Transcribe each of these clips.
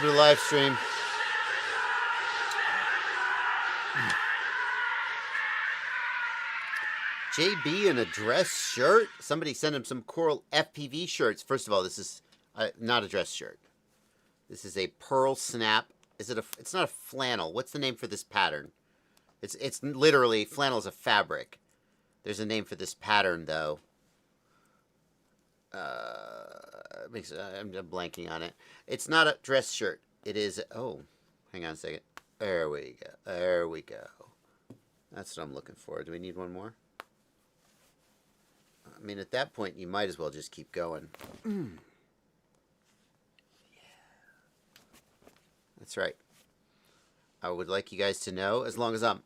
Welcome to the live stream. JB in a dress shirt? Somebody sent him some coral FPV shirts. First of all, this is not a dress shirt. This is a pearl snap. Is it a? It's not a flannel. What's the name for this pattern? It's literally flannel is a fabric. There's a name for this pattern though. I'm blanking on it. It's not a dress shirt. It is. Oh, hang on a second. There we go. There we go. That's what I'm looking for. Do we need one more? I mean, at that point, you might as well just keep going. Yeah. That's right. I would like you guys to know, as long as I'm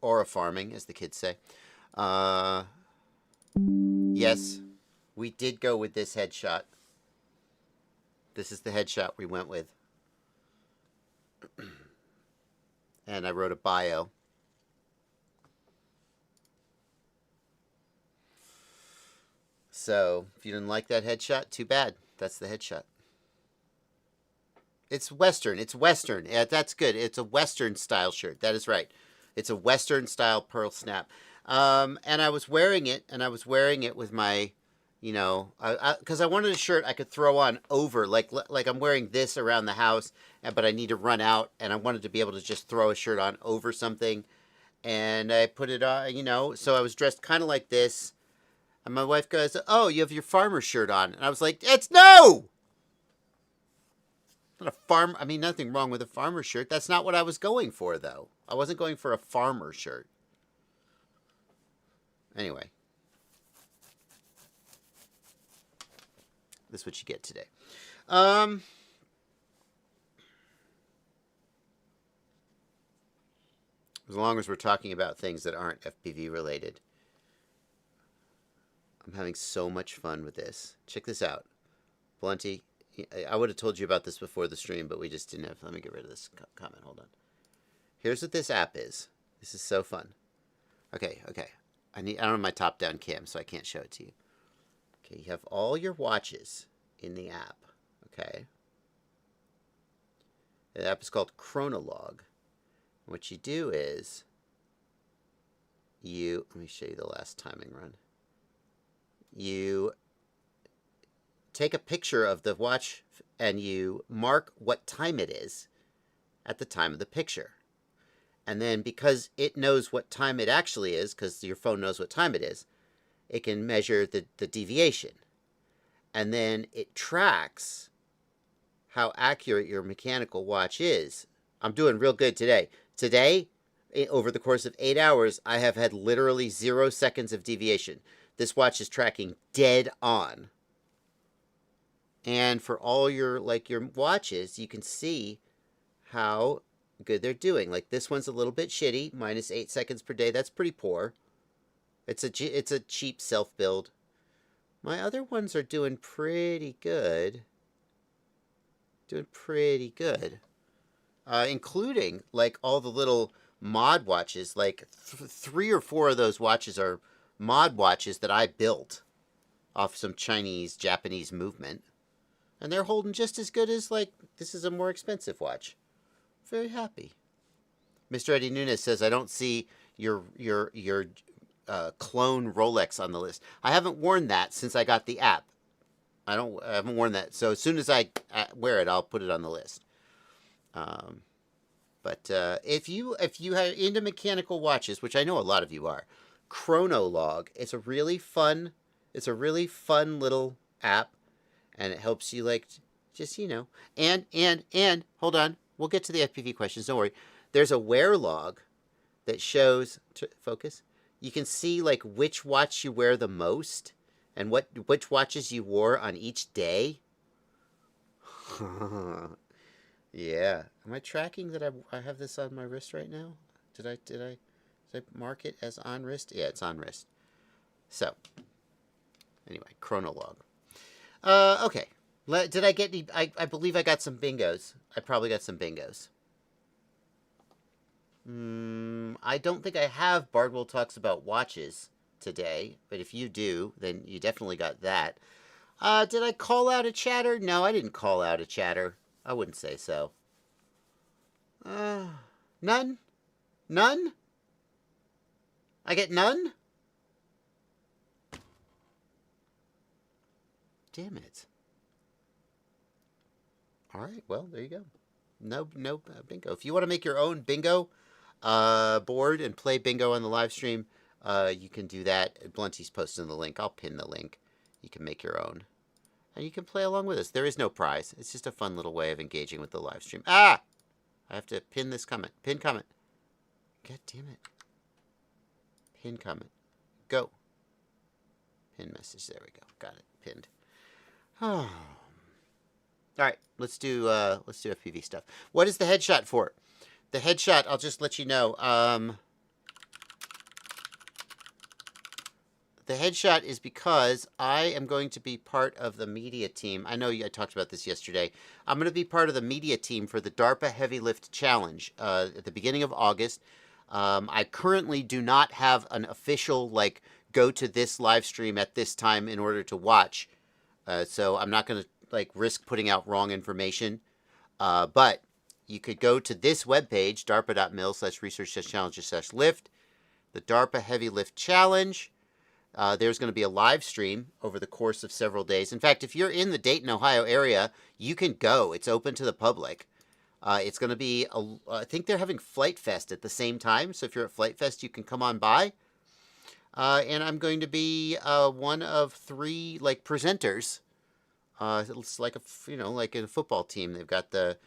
aura farming, as the kids say. Yes, we did go with this headshot. This is the headshot we went with. And I wrote a bio. So, if you didn't like that headshot, too bad. That's the headshot. It's Western. It's Western. Yeah, that's good. It's a Western style shirt. That is right. It's a Western style pearl snap. And I was wearing it, with my, you know, because I wanted a shirt I could throw on over, like I'm wearing this around the house, but I need to run out, and I wanted to be able to just throw a shirt on over something. And I put it on, you know, so I was dressed kind of like this. And my wife goes, "Oh, you have your farmer shirt on." And I was like, "It's no! Not a farm. I mean, nothing wrong with a farmer shirt. That's not what I was going for, though. I wasn't going for a farmer shirt." Anyway. That's what you get today. As long as we're talking about things that aren't FPV related. I'm having so much fun with this. Check this out. Blunty, I would have told you about this before the stream, but we just didn't have... Let me get rid of this comment. Hold on. Here's what this app is. This is so fun. Okay. I don't have my top-down cam, so I can't show it to you. Okay, you have all your watches in the app. Okay. The app is called Chronolog. What you do is let me show you the last timing run. You take a picture of the watch and you mark what time it is at the time of the picture. And then because it knows what time it actually is, because your phone knows what time it is, it can measure the deviation. And then it tracks how accurate your mechanical watch is. I'm doing real good today. Today, over the course of 8 hours, I have had literally 0 seconds of deviation. This watch is tracking dead on. And for all your watches, you can see how good they're doing. Like this one's a little bit shitty, minus 8 seconds per day. That's pretty poor. It's a cheap self-build. My other ones are doing pretty good. Including like all the little mod watches. Like 3 or 4 of those watches are mod watches that I built off some Chinese, Japanese movement. And they're holding just as good as, like, this is a more expensive watch. Very happy. Mr. Eddie Nunes says, I don't see your clone Rolex on the list. I haven't worn that since I got the app. I haven't worn that. So as soon as I wear it, I'll put it on the list. But if you are into mechanical watches, which I know a lot of you are, Chronolog, it's a really fun little app, and it helps you like just, you know, and hold on, we'll get to the FPV questions, don't worry. There's a wear log that shows, focus, you can see like which watch you wear the most and which watches you wore on each day. Yeah. Am I tracking that I have this on my wrist right now? Did I mark it as on wrist? Yeah, it's on wrist. So, anyway, Chronolog. Okay. Did I get any... I believe I got some bingos. I probably got some bingos. I don't think I have Bardwell Talks About Watches today, but if you do, then you definitely got that. Did I call out a chatter? No, I didn't call out a chatter. I wouldn't say so. None? None? I get none? Damn it. All right, well, there you go. No bingo. If you want to make your own bingo board and play bingo on the live stream, you can do that. Blunty's posting the link. I'll pin the link. You can make your own. And you can play along with us. There is no prize. It's just a fun little way of engaging with the live stream. Ah! I have to pin this comment. Pin comment. God damn it. Pin comment. Go. Pin message. There we go. Got it. Pinned. Oh. All right. Let's do FPV stuff. What is the headshot for? The headshot, I'll just let you know. The headshot is because I am going to be part of the media team. I know I talked about this yesterday. I'm going to be part of the media team for the DARPA Heavy Lift Challenge at the beginning of August. I currently do not have an official, like, go to this live stream at this time in order to watch. So I'm not going to, like, risk putting out wrong information. But you could go to this webpage, darpa.mil/research-challenge/lift, the DARPA Heavy Lift Challenge. There's going to be a live stream over the course of several days. In fact, if you're in the Dayton, Ohio area, you can go. It's open to the public. It's going to be, I think they're having Flight Fest at the same time. So if you're at Flight Fest, you can come on by. And I'm going to be one of 3 like presenters. It's like like in a football team. They've got the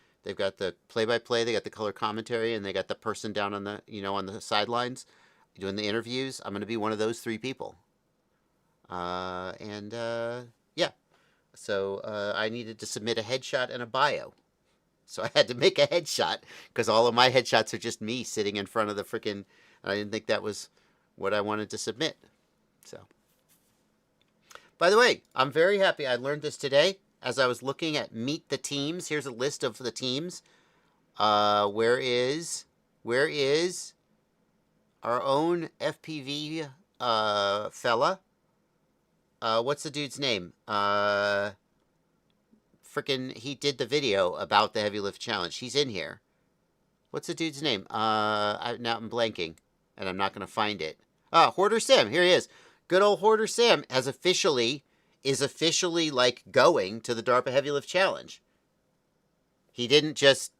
play-by-play, they got the color commentary, and they got the person down on the on the sidelines doing the interviews. I'm going to be one of those 3 people. Yeah. So I needed to submit a headshot and a bio. So I had to make a headshot because all of my headshots are just me sitting in front of the freaking. I didn't think that was what I wanted to submit. So. By the way, I'm very happy. I learned this today as I was looking at Meet the Teams. Here's a list of the teams. Where is our own FPV fella? What's the dude's name? He did the video about the Heavy Lift Challenge. He's in here. What's the dude's name? Now I'm blanking, and I'm not going to find it. Hoarder Sam. Here he is. Good old Hoarder Sam is officially like going to the DARPA Heavy Lift Challenge. He didn't just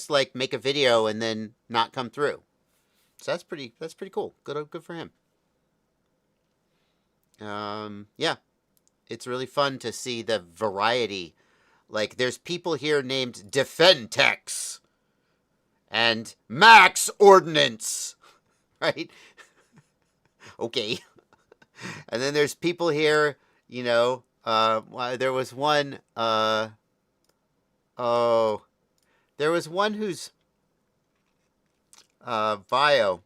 like make a video and then not come through. So that's pretty cool. Good for him. Yeah. It's really fun to see the variety. Like there's people here named Defentex and Max Ordnance, right? Okay. And then there's people here, there was one, there was one whose bio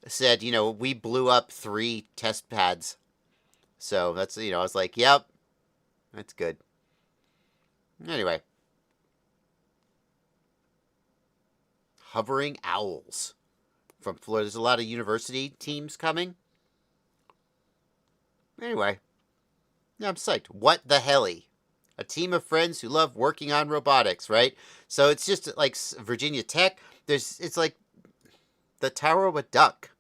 said, we blew up 3 test pads. So that's, I was like, yep, that's good. Anyway. Hovering Owls from Florida. There's a lot of university teams coming. Anyway, yeah, I'm psyched. What the helly? A team of friends who love working on robotics, right? So it's just like Virginia Tech. It's like the Tower of a Duck.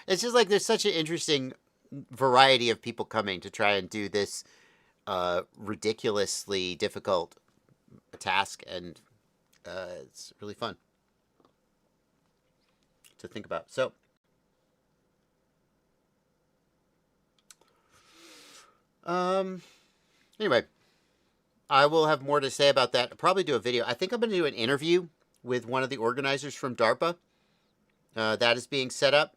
It's just like there's such an interesting variety of people coming to try and do this ridiculously difficult task, and it's really fun to think about. So. Anyway, I will have more to say about that. I'll probably do a video. I think I'm going to do an interview with one of the organizers from DARPA. That is being set up.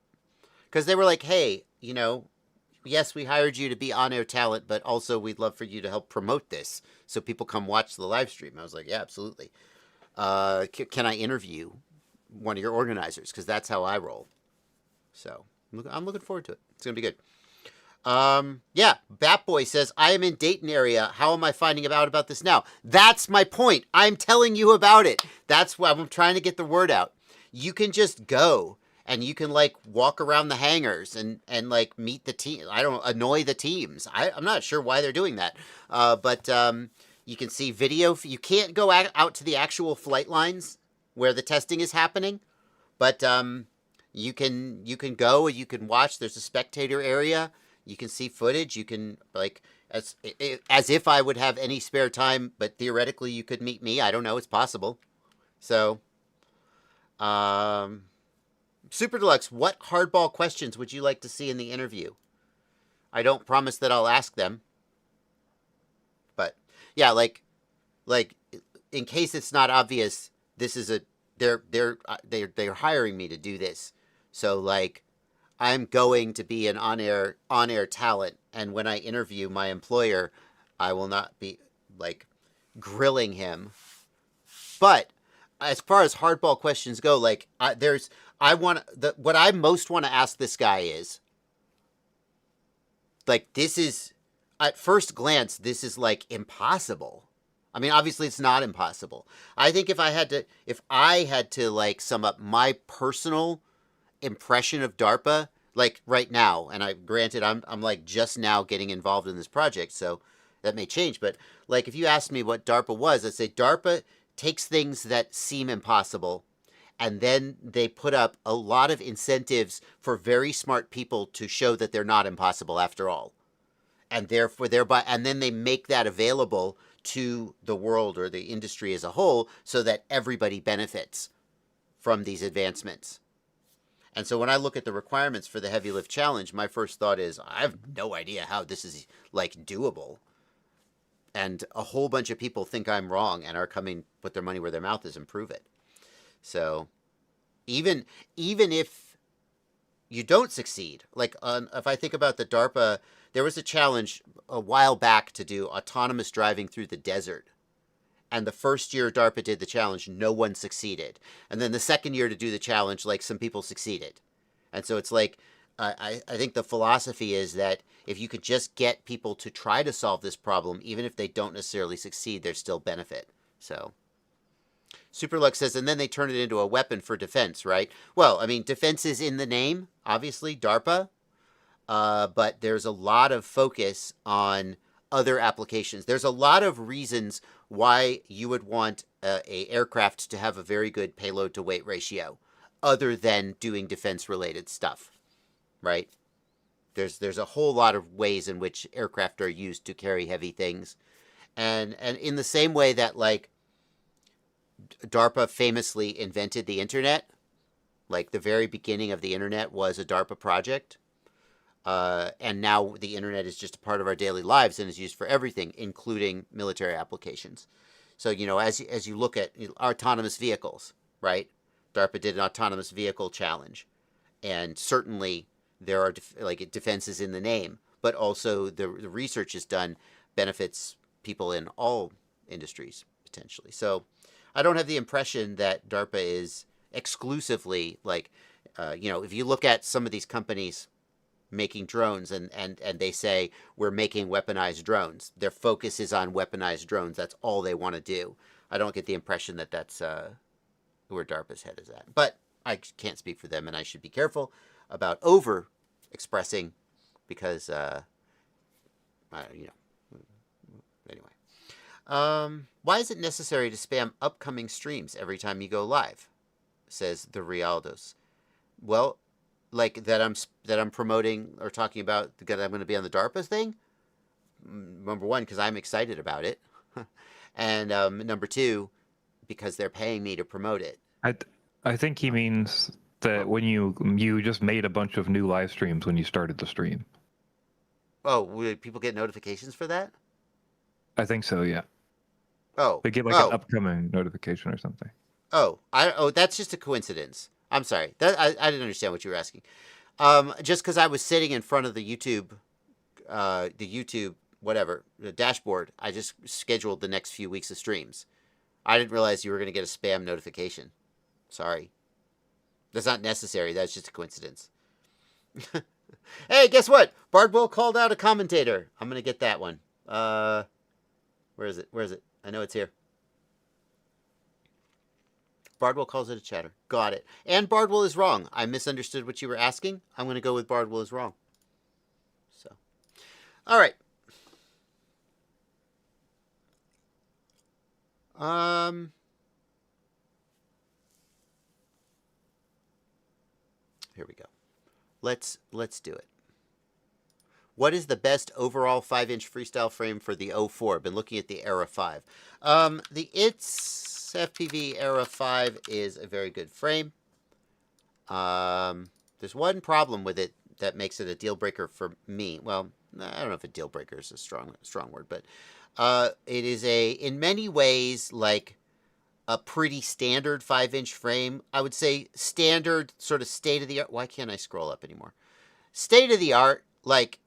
Because they were like, hey, yes, we hired you to be on-air talent, but also we'd love for you to help promote this so people come watch the live stream. I was like, yeah, absolutely. Can I interview one of your organizers? Because that's how I roll. So I'm looking forward to it. It's going to be good. Yeah, Batboy says, I am in Dayton area. How am I finding out about this now? That's my point. I'm telling you about it. That's why I'm trying to get the word out. You can just go and you can like walk around the hangars and like meet the team. I don't annoy the teams. I'm not sure why they're doing that, but you can see video. You can't go out to the actual flight lines where the testing is happening, but you can go and you can watch. There's a spectator area. You can see footage. You can like as if I would have any spare time, but theoretically you could meet me. I don't know. It's possible. So, Super Deluxe, what hardball questions would you like to see in the interview? I don't promise that I'll ask them, but yeah, like in case it's not obvious, this is a they're hiring me to do this. So like I'm going to be an on-air talent, and when I interview my employer, I will not be like grilling him. But as far as hardball questions go, like what I most want to ask this guy is like, this is at first glance, this is like impossible. I mean, obviously it's not impossible. I think if I had to like sum up my personal impression of DARPA, like right now, and I'm like just now getting involved in this project, so that may change, but like if you asked me what DARPA was, I'd say DARPA takes things that seem impossible, and then they put up a lot of incentives for very smart people to show that they're not impossible after all. And thereby, and then they make that available to the world or the industry as a whole so that everybody benefits from these advancements. And so when I look at the requirements for the heavy lift challenge, my first thought is, I have no idea how this is like doable. And a whole bunch of people think I'm wrong and are coming, put their money where their mouth is and prove it. So even if you don't succeed, like if I think about the DARPA, there was a challenge a while back to do autonomous driving through the desert. And the first year DARPA did the challenge, no one succeeded. And then the second year to do the challenge, like some people succeeded. And so it's like, I think the philosophy is that if you could just get people to try to solve this problem, even if they don't necessarily succeed, there's still benefit. So Superlux says, and then they turn it into a weapon for defense, right? Well, I mean, defense is in the name, obviously, DARPA. But there's a lot of focus on other applications. There's a lot of reasons why you would want a aircraft to have a very good payload to weight ratio, other than doing defense related stuff, right? There's a whole lot of ways in which aircraft are used to carry heavy things, and in the same way that like DARPA famously invented the internet, like the very beginning of the internet was a DARPA project. And now the internet is just a part of our daily lives and is used for everything, including military applications. So, you know, as you look at autonomous vehicles, right? DARPA did an autonomous vehicle challenge. And certainly there are defenses in the name, but also the research is done benefits people in all industries, potentially. So I don't have the impression that DARPA is exclusively like, if you look at some of these companies making drones and they say we're making weaponized drones, their focus is on weaponized drones. That's all they want to do. I don't get the impression that that's where DARPA's head is at, but I can't speak for them, and I should be careful about over expressing because anyway. Why is it necessary to spam upcoming streams every time you go live, says the Rialdos. Well, like that I'm promoting or talking about that I'm going to be on the DARPA thing. Number one, because I'm excited about it, and number two, because they're paying me to promote it. I think he means that when you just made a bunch of new live streams when you started the stream. Oh, will people get notifications for that? I think so, yeah. Oh, they get like an upcoming notification or something. That's just a coincidence. I'm sorry. I didn't understand what you were asking. Just because I was sitting in front of the YouTube the dashboard, I just scheduled the next few weeks of streams. I didn't realize you were going to get a spam notification. Sorry. That's not necessary. That's just a coincidence. Hey, guess what? Bardwell called out a commentator. I'm going to get that one. Where is it? I know it's here. Bardwell calls it a chatter. Got it. And Bardwell is wrong. I misunderstood what you were asking. I'm going to go with Bardwell is wrong. So, all right. Here we go. Let's do it. What is the best overall 5-inch freestyle frame for the 04? Been looking at the Era 5. The ITS FPV Era 5 is a very good frame. There's one problem with it that makes it a deal breaker for me. Well, I don't know if a deal breaker is a strong word, but it is in many ways like a pretty standard 5-inch frame. I would say standard, sort of state of the art. Why can't I scroll up anymore? State of the art, like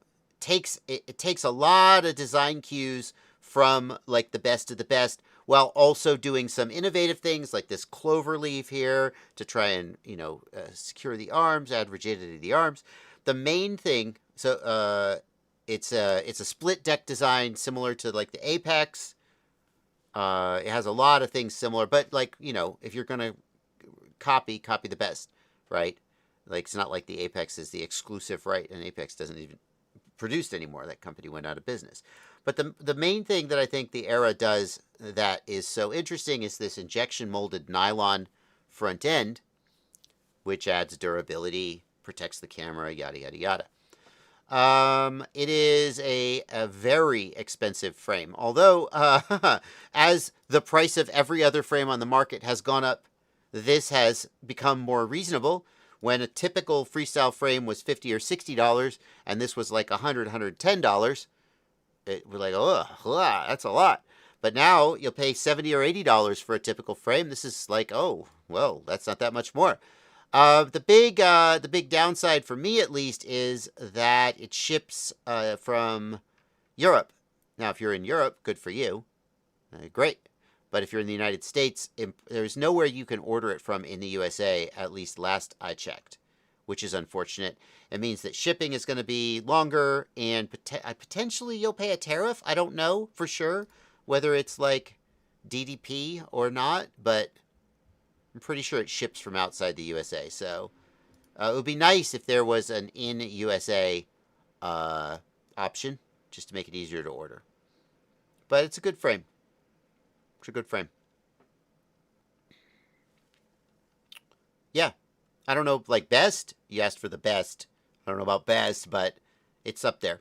it takes a lot of design cues from like the best of the best, while also doing some innovative things like this clover leaf here to try and secure the arms, add rigidity to the arms. The main thing, so it's a split deck design similar to like the Apex. It has a lot of things similar, but like if you're gonna copy the best, right? Like it's not like the Apex is the exclusive, right? And Apex doesn't even produced anymore. That company went out of business. But the main thing that I think the Era does that is so interesting is this injection molded nylon front end, which adds durability, protects the camera, yada yada yada. It is a very expensive frame, although as the price of every other frame on the market has gone up, this has become more reasonable. When a typical freestyle frame was $50 or $60, and this was like $100, $110, it was like, oh, that's a lot. But now you'll pay $70 or $80 for a typical frame. This is like, oh, well, that's not that much more. The big downside for me, at least, is that it ships from Europe. Now, if you're in Europe, good for you. Great. But if you're in the United States, there's nowhere you can order it from in the USA, at least last I checked, which is unfortunate. It means that shipping is going to be longer, and potentially you'll pay a tariff. I don't know for sure whether it's like DDP or not, but I'm pretty sure it ships from outside the USA. So it would be nice if there was an in USA option just to make it easier to order. But it's a good frame. It's a good frame. Yeah. I don't know, like best? You asked for the best. I don't know about best, but it's up there.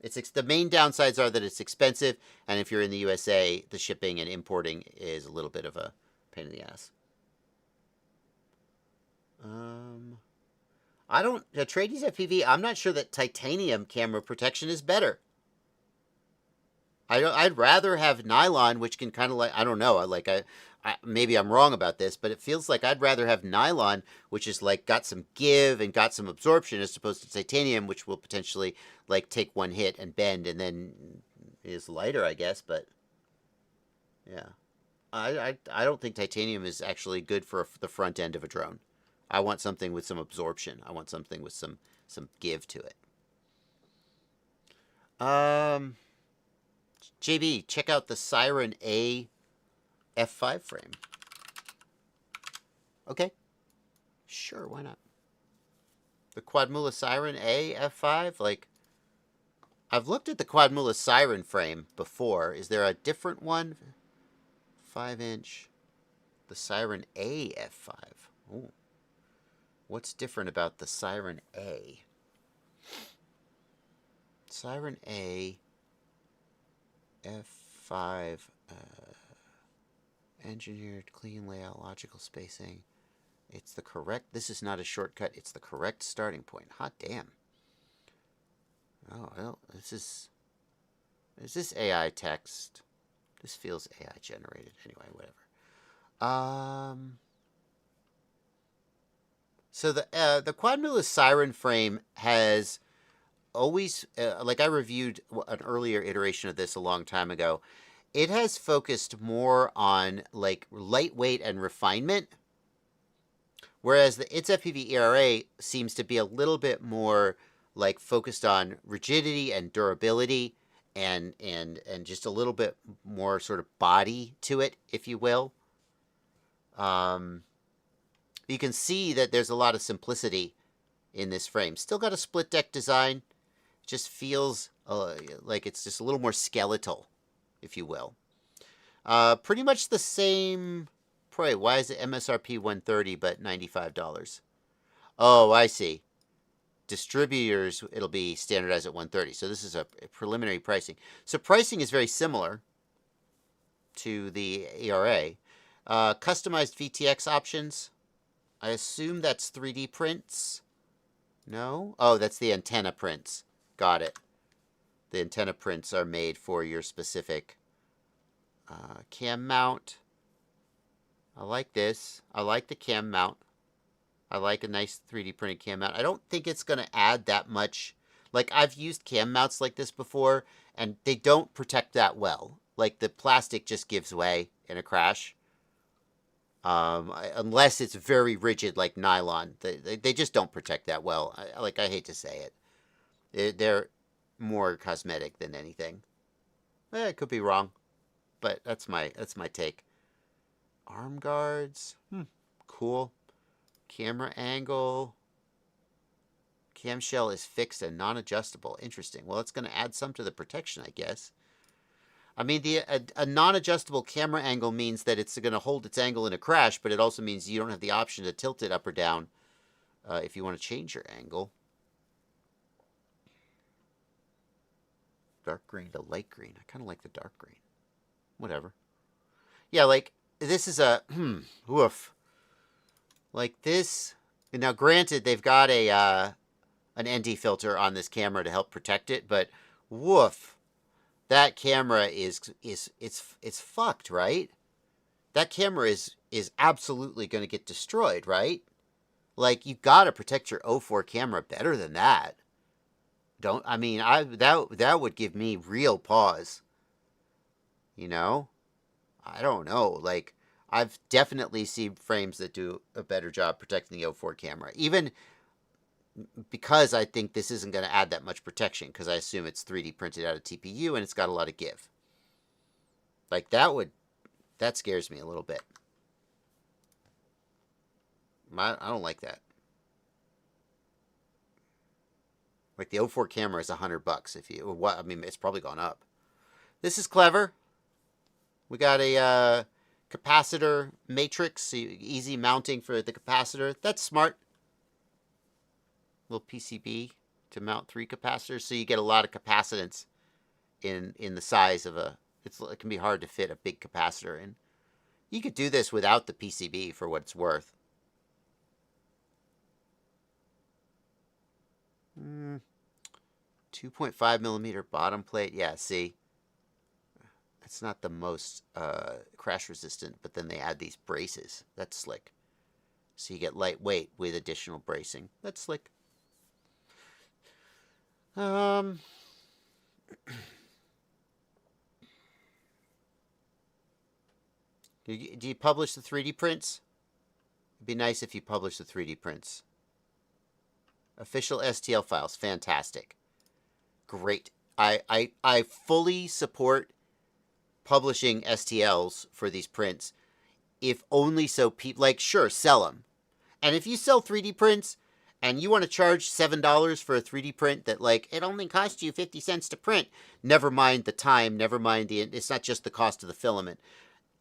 The main downsides are that it's expensive, and if you're in the USA, the shipping and importing is a little bit of a pain in the ass. Trades FPV, I'm not sure that titanium camera protection is better. I'd rather have nylon, which can kind of like, I don't know, maybe I'm wrong about this, but it feels like I'd rather have nylon, which is like got some give and got some absorption, as opposed to titanium, which will potentially like take one hit and bend and then is lighter, I guess. But yeah, I don't think titanium is actually good for the front end of a drone. I want something with some absorption. I want something with some give to it. JB, check out the Siren A F5 frame. Okay. Sure, why not? The Quadmula Siren A F5, like, I've looked at the Quadmula Siren frame before. Is there a different one? 5-inch. The Siren A F5. Ooh. What's different about the Siren A? Siren A F5, engineered, clean layout, logical spacing. It's the correct, this is not a shortcut, it's the correct starting point. Hot damn. Oh, well, is this AI text? This feels AI generated. Anyway, whatever. So the Quadmula Siren frame has always, like I reviewed an earlier iteration of this a long time ago, it has focused more on like lightweight and refinement, whereas the ITS FPV ERA seems to be a little bit more like focused on rigidity and durability and just a little bit more sort of body to it, if you will. You can see that there's a lot of simplicity in this frame. Still got a split deck design. Just feels like it's just a little more skeletal, if you will. Pretty much the same. Pray, why is it MSRP $130 but $95? Oh, I see. Distributors, it'll be standardized at $130. So this is a preliminary pricing. So pricing is very similar to the ERA. Customized VTX options. I assume that's 3D prints. No? Oh, that's the antenna prints. Got it. The antenna prints are made for your specific cam mount. I like this. I like the cam mount. I like a nice 3D printed cam mount. I don't think it's going to add that much. Like, I've used cam mounts like this before, and they don't protect that well. Like, the plastic just gives way in a crash. Unless it's very rigid like nylon. They just don't protect that well. I hate to say it. They're more cosmetic than anything. I could be wrong, but that's my take. Arm guards. Cool. Camera angle. Camshell is fixed and non-adjustable. Interesting. Well, it's going to add some to the protection, I guess. I mean, a non-adjustable camera angle means that it's going to hold its angle in a crash, but it also means you don't have the option to tilt it up or down if you want to change your angle. Dark green to light green. I kind of like the dark green. Whatever. Yeah, like, this is a... woof. Like this... Now, granted, they've got an ND filter on this camera to help protect it, but woof. That camera it's fucked, right? That camera is absolutely going to get destroyed, right? Like, you got to protect your 04 camera better than that. That would give me real pause. You know? I don't know. Like, I've definitely seen frames that do a better job protecting the 04 camera. Even because I think this isn't going to add that much protection, because I assume it's 3D printed out of TPU and it's got a lot of give. Like, that scares me a little bit. I don't like that. Like, the 04 camera is $100 if you... What? I mean, it's probably gone up. This is clever. We got a capacitor matrix, so easy mounting for the capacitor. That's smart. Little PCB to mount 3 capacitors, so you get a lot of capacitance in the size of a... It can be hard to fit a big capacitor in. You could do this without the PCB for what it's worth. 2.5 millimeter bottom plate. Yeah, see, it's not the most crash resistant, but then they add these braces. That's slick. So you get lightweight with additional bracing. That's slick. Do you publish the 3D prints? It'd be nice if you publish the 3D prints. Official STL files, fantastic. Great. I fully support publishing STLs for these prints, if only so people, like, sure, sell them. And if you sell 3D prints and you want to charge $7 for a 3D print that, like, it only costs you 50 cents to print, never mind the time, never mind it's not just the cost of the filament.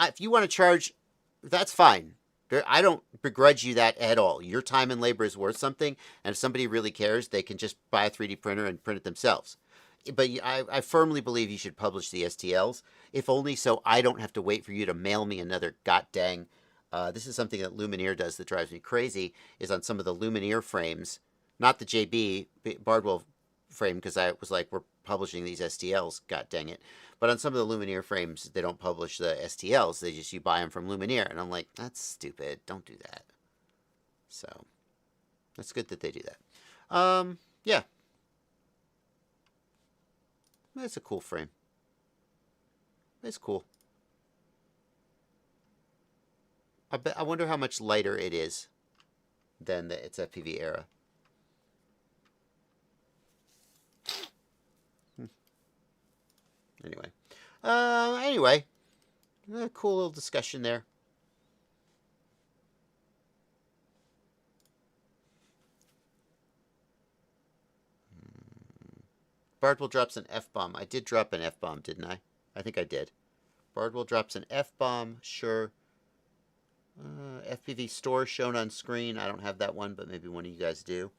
If you want to charge, that's fine. I don't begrudge you that at all. Your time and labor is worth something, and if somebody really cares, they can just buy a 3D printer and print it themselves. But I firmly believe you should publish the STLs, if only so I don't have to wait for you to mail me another god-dang. This is something that Lumineer does that drives me crazy, is on some of the Lumineer frames, not the JB, Bardwell frame, because I was like, we're publishing these STLs, god dang it. But on some of the Lumineer frames, they don't publish the STLs. You buy them from Lumineer. And I'm like, that's stupid. Don't do that. So, that's good that they do that. Yeah. That's a cool frame. It's cool. I wonder how much lighter it is than its FPV era. Anyway, cool little discussion there. Bardwell drops an F-bomb. I did drop an F-bomb, didn't I? I think I did. Bardwell drops an F-bomb. Sure. FPV store shown on screen. I don't have that one, but maybe one of you guys do.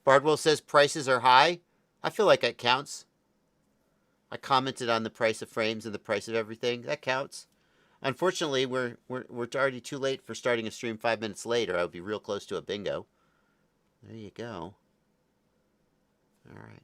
Bardwell says prices are high. I feel like that counts. I commented on the price of frames and the price of everything. That counts. Unfortunately, we're already too late for starting a stream 5 minutes later. I would be real close to a bingo. There you go. All right.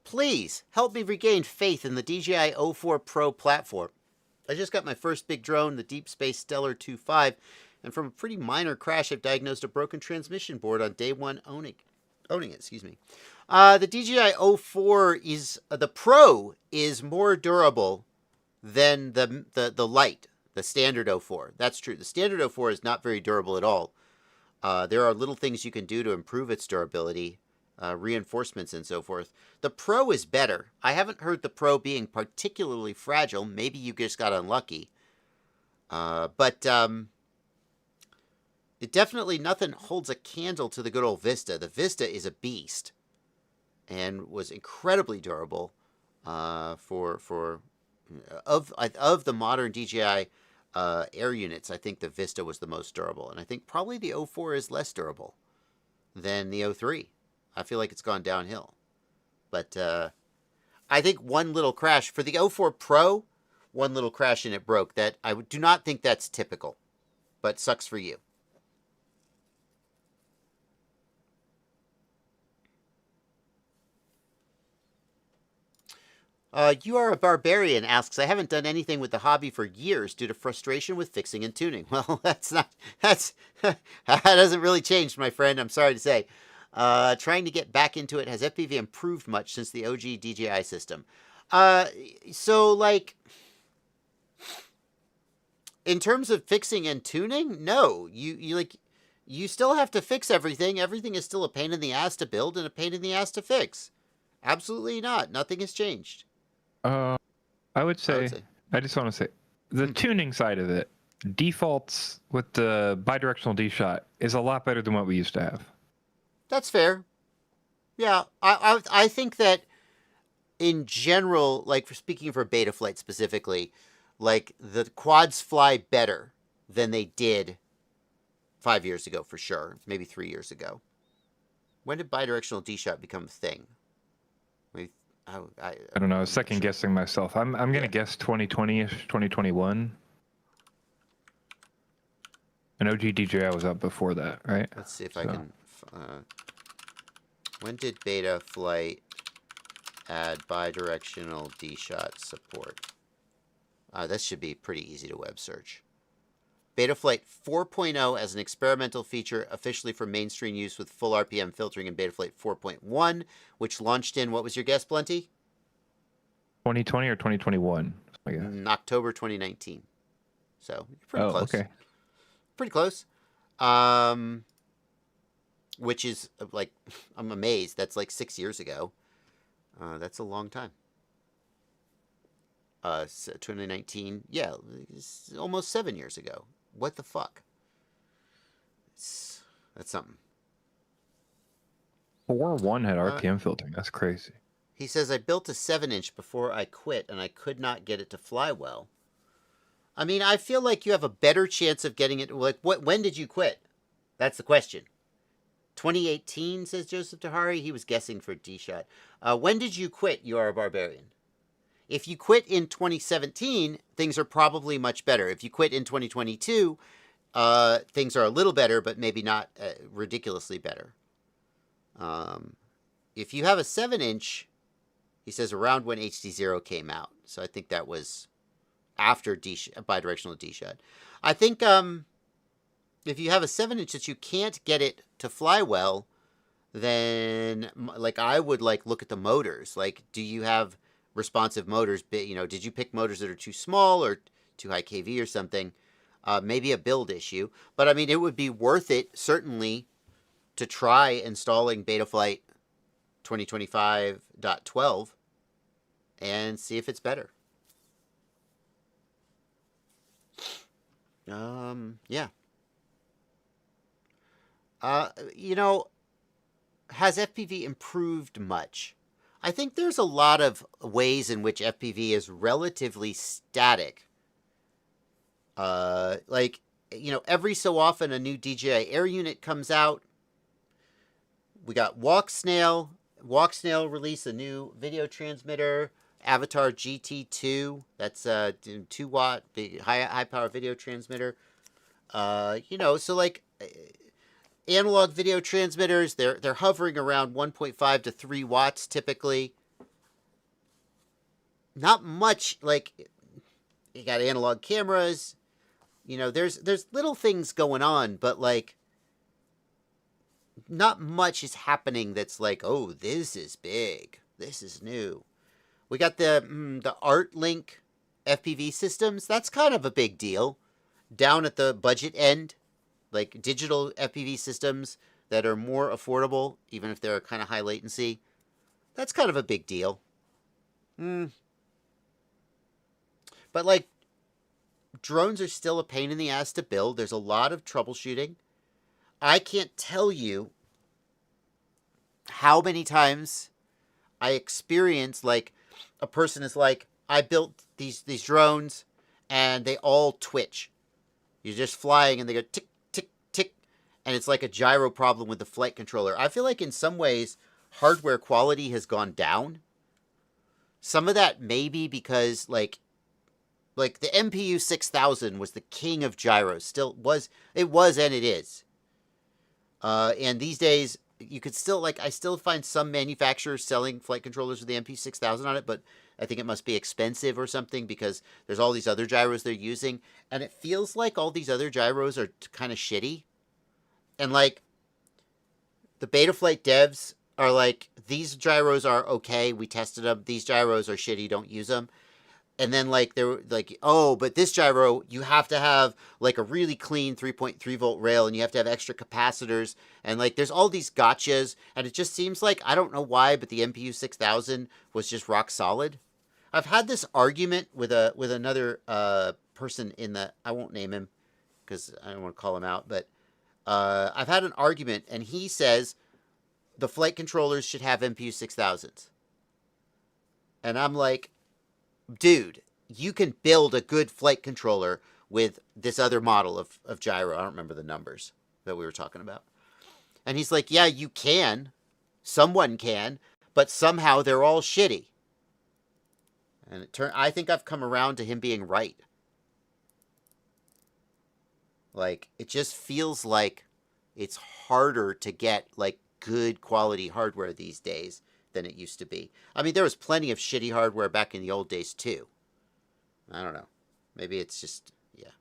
Please help me regain faith in the DJI O4 Pro platform. I just got my first big drone, the Deep Space Stellar 2.5, and from a pretty minor crash, I've diagnosed a broken transmission board on day one owning it. Excuse me. The DJI O4 is the Pro is more durable than the Lite, the standard O4. That's true. The standard O4 is not very durable at all. There are little things you can do to improve its durability. Reinforcements and so forth. The Pro is better. I haven't heard the Pro being particularly fragile. Maybe you just got unlucky. But it definitely nothing holds a candle to the good old Vista. The Vista is a beast and was incredibly durable of the modern DJI air units. I think the Vista was the most durable, and I think probably the O4 is less durable than the O3. I feel like it's gone downhill. But I think one little crash for the O4 Pro, one little crash and it broke. That I do not think that's typical, but sucks for you. You Are a Barbarian asks, I haven't done anything with the hobby for years due to frustration with fixing and tuning. Well, that hasn't really changed, my friend. I'm sorry to say. Trying to get back into it. Has FPV improved much since the OG DJI system? So, like, in terms of fixing and tuning, no. You still have to fix everything. Everything is still a pain in the ass to build and a pain in the ass to fix. Absolutely not. Nothing has changed. I would say, I just want to say, the tuning side of it, defaults with the bidirectional D-shot is a lot better than what we used to have. That's fair. Yeah, I think that in general, like for speaking for Betaflight specifically, like the quads fly better than they did 5 years ago for sure, maybe 3 years ago. When did bidirectional D-shot become a thing? Maybe, I don't know. I was second guessing myself. I'm gonna guess 2020ish, 2021. And OG DJI was up before that, right? Let's see if I can. When did Betaflight add bidirectional D-shot support? That should be pretty easy to web search. Betaflight 4.0 as an experimental feature officially for mainstream use with full RPM filtering in Betaflight 4.1, which launched in, what was your guess, Plenty? 2020 or 2021? October 2019. So, you're pretty close. Okay. Pretty close. Which is, like, I'm amazed. That's like 6 years ago. That's a long time. 2019, yeah, it's almost 7 years ago. What the fuck? That's something. 4.1 had RPM filtering. That's crazy. He says, I built a 7-inch before I quit, and I could not get it to fly well. I mean, I feel like you have a better chance of getting it. Like, when did you quit? That's the question. 2018, says Joseph Tahari. He was guessing for D-Shot. When did you quit You Are a Barbarian? If you quit in 2017, things are probably much better. If you quit in 2022, things are a little better, but maybe not ridiculously better. If you have a 7-inch, he says around when HD0 came out. So I think that was after bidirectional D-Shot. I think if you have a 7-inch that you can't get it to fly well, then like I would like look at the motors. Like, do you have responsive motors? You know, did you pick motors that are too small or too high kV or something? Maybe a build issue. But I mean, it would be worth it certainly to try installing Betaflight 2025.12 and see if it's better. Yeah. You know, has FPV improved much? I think there's a lot of ways in which FPV is relatively static. Like, you know, every so often a new DJI Air unit comes out. We got Walksnail. Walksnail released a new video transmitter, Avatar GT2. That's a 2-watt, big high power video transmitter. You know, so like analog video transmitters, they're hovering around 1.5 to 3 watts typically. Not much. Like, you got analog cameras. You know, there's little things going on, but like not much is happening that's like, oh, this is big, this is new. We got the ArtLink FPV systems. That's kind of a big deal. Down at the budget end, like digital FPV systems that are more affordable, even if they're kind of high latency. That's kind of a big deal. But like, drones are still a pain in the ass to build. There's a lot of troubleshooting. I can't tell you how many times I experience like a person is like, I built these drones and they all twitch. You're just flying and they go tick, tick, tick. And it's like a gyro problem with the flight controller. I feel like in some ways, hardware quality has gone down. Some of that may be because like the MPU 6000 was the king of gyros. Still was, it was and it is. And these days, you could still, like, I still find some manufacturers selling flight controllers with the MP 6000 on it, but I think it must be expensive or something because there's all these other gyros they're using. And it feels like all these other gyros are kind of shitty. And, like, the Betaflight devs are like, these gyros are okay, we tested them. These gyros are shitty, don't use them. And then, like, they were like, oh, but this gyro, you have to have, like, a really clean 3.3 volt rail, and you have to have extra capacitors. And, like, there's all these gotchas. And it just seems like, I don't know why, but the MPU 6000 was just rock solid. I've had this argument with another person in the, I won't name him because I don't want to call him out, but I've had an argument, and he says the flight controllers should have MPU 6000s. And I'm like, dude, you can build a good flight controller with this other model of gyro. I don't remember the numbers that we were talking about. And he's like, yeah, you can. Someone can. But somehow they're all shitty. And I think I've come around to him being right. Like, it just feels like it's harder to get, like, good quality hardware these days than it used to be. I mean, there was plenty of shitty hardware back in the old days, too. I don't know. Maybe it's just, yeah.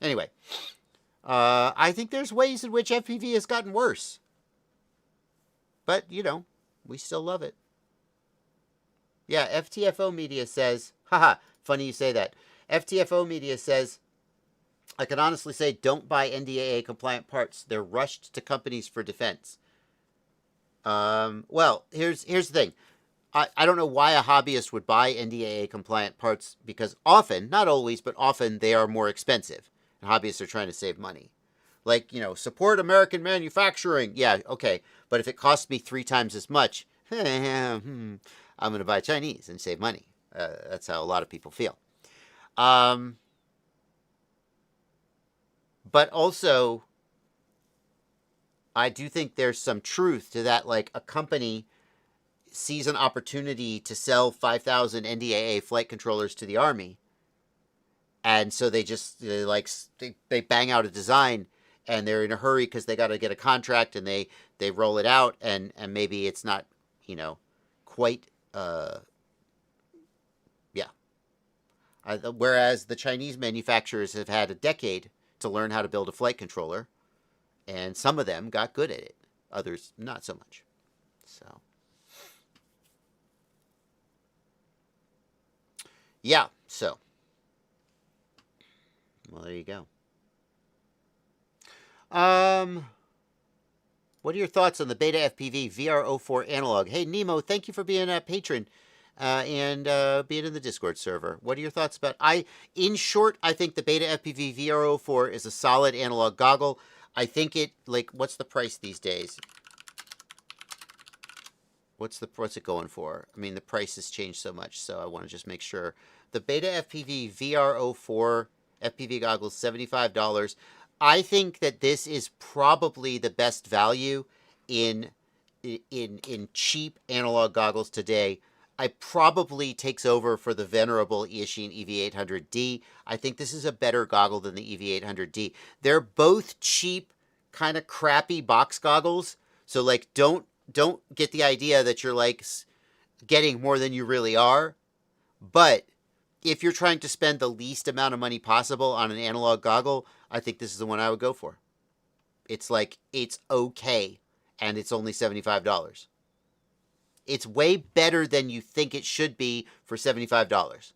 Anyway, I think there's ways in which FPV has gotten worse. But, you know, we still love it. Yeah, FTFO Media says, haha, funny you say that. FTFO Media says, I can honestly say don't buy NDAA compliant parts. They're rushed to companies for defense. Well, here's the thing. I don't know why a hobbyist would buy NDAA compliant parts because often, not always, but often they are more expensive. And hobbyists are trying to save money. Like, you know, support American manufacturing. Yeah, okay. But if it costs me 3 times as much, I'm going to buy Chinese and save money. That's how a lot of people feel. But also, I do think there's some truth to that. Like, a company sees an opportunity to sell 5,000 NDAA flight controllers to the Army. And so they bang out a design and they're in a hurry because they got to get a contract and they roll it out and maybe it's not, you know, quite, yeah. Whereas the Chinese manufacturers have had a decade to learn how to build a flight controller. And some of them got good at it. Others, not so much. So, yeah. So, well, there you go. What are your thoughts on the Beta FPV VR04 analog? Hey, Nemo, thank you for being a patron and being in the Discord server. What are your thoughts about? In short, I think the Beta FPV VR04 is a solid analog goggle. I think it, like, what's the price these days? What's it going for? I mean, the price has changed so much, so I want to just make sure. The Beta FPV VR04 FPV goggles, $75. I think that this is probably the best value in cheap analog goggles today. I probably takes over for the venerable Eachine EV800D. I think this is a better goggle than the EV800D. They're both cheap, kind of crappy box goggles. So like, don't get the idea that you're like getting more than you really are. But if you're trying to spend the least amount of money possible on an analog goggle, I think this is the one I would go for. It's like, it's okay, and it's only $75. It's way better than you think it should be for $75,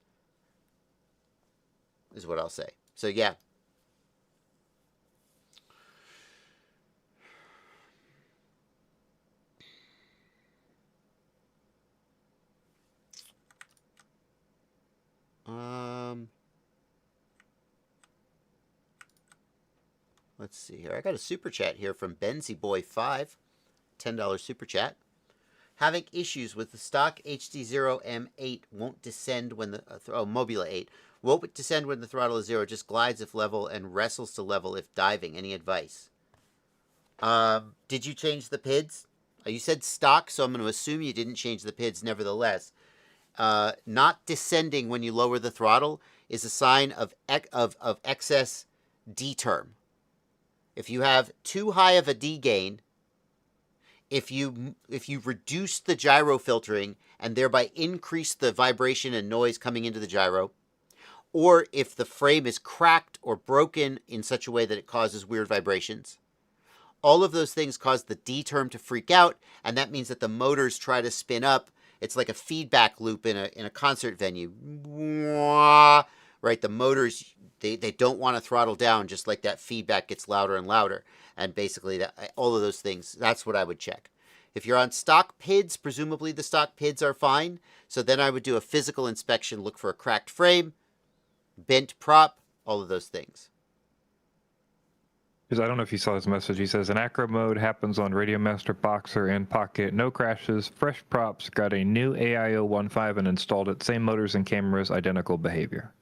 is what I'll say. So, yeah. Let's see here. I got a super chat here from BenzyBoy5. $10 super chat. Having issues with the stock HD0 M8 won't descend when the Mobula 8 won't descend when the throttle is 0. Just glides if level and wrestles to level if diving. Any advice? Did you change the PIDs? You said stock, so I'm going to assume you didn't change the PIDs. Nevertheless, not descending when you lower the throttle is a sign of excess D term. If you have too high of a D gain, if you reduce the gyro filtering and thereby increase the vibration and noise coming into the gyro, or if the frame is cracked or broken in such a way that it causes weird vibrations, all of those things cause the D term to freak out, and that means that the motors try to spin up. It's like a feedback loop in a concert venue. Right, the motors, they don't want to throttle down, just like that feedback gets louder and louder. And basically, that all of those things, that's what I would check. If you're on stock PIDs, presumably the stock PIDs are fine. So then I would do a physical inspection, look for a cracked frame, bent prop, all of those things. Because I don't know if you saw his message. He says, in acro mode happens on Radio Master Boxer and Pocket. No crashes. Fresh props. Got a new AIO 15 and installed it. Same motors and cameras. Identical behavior.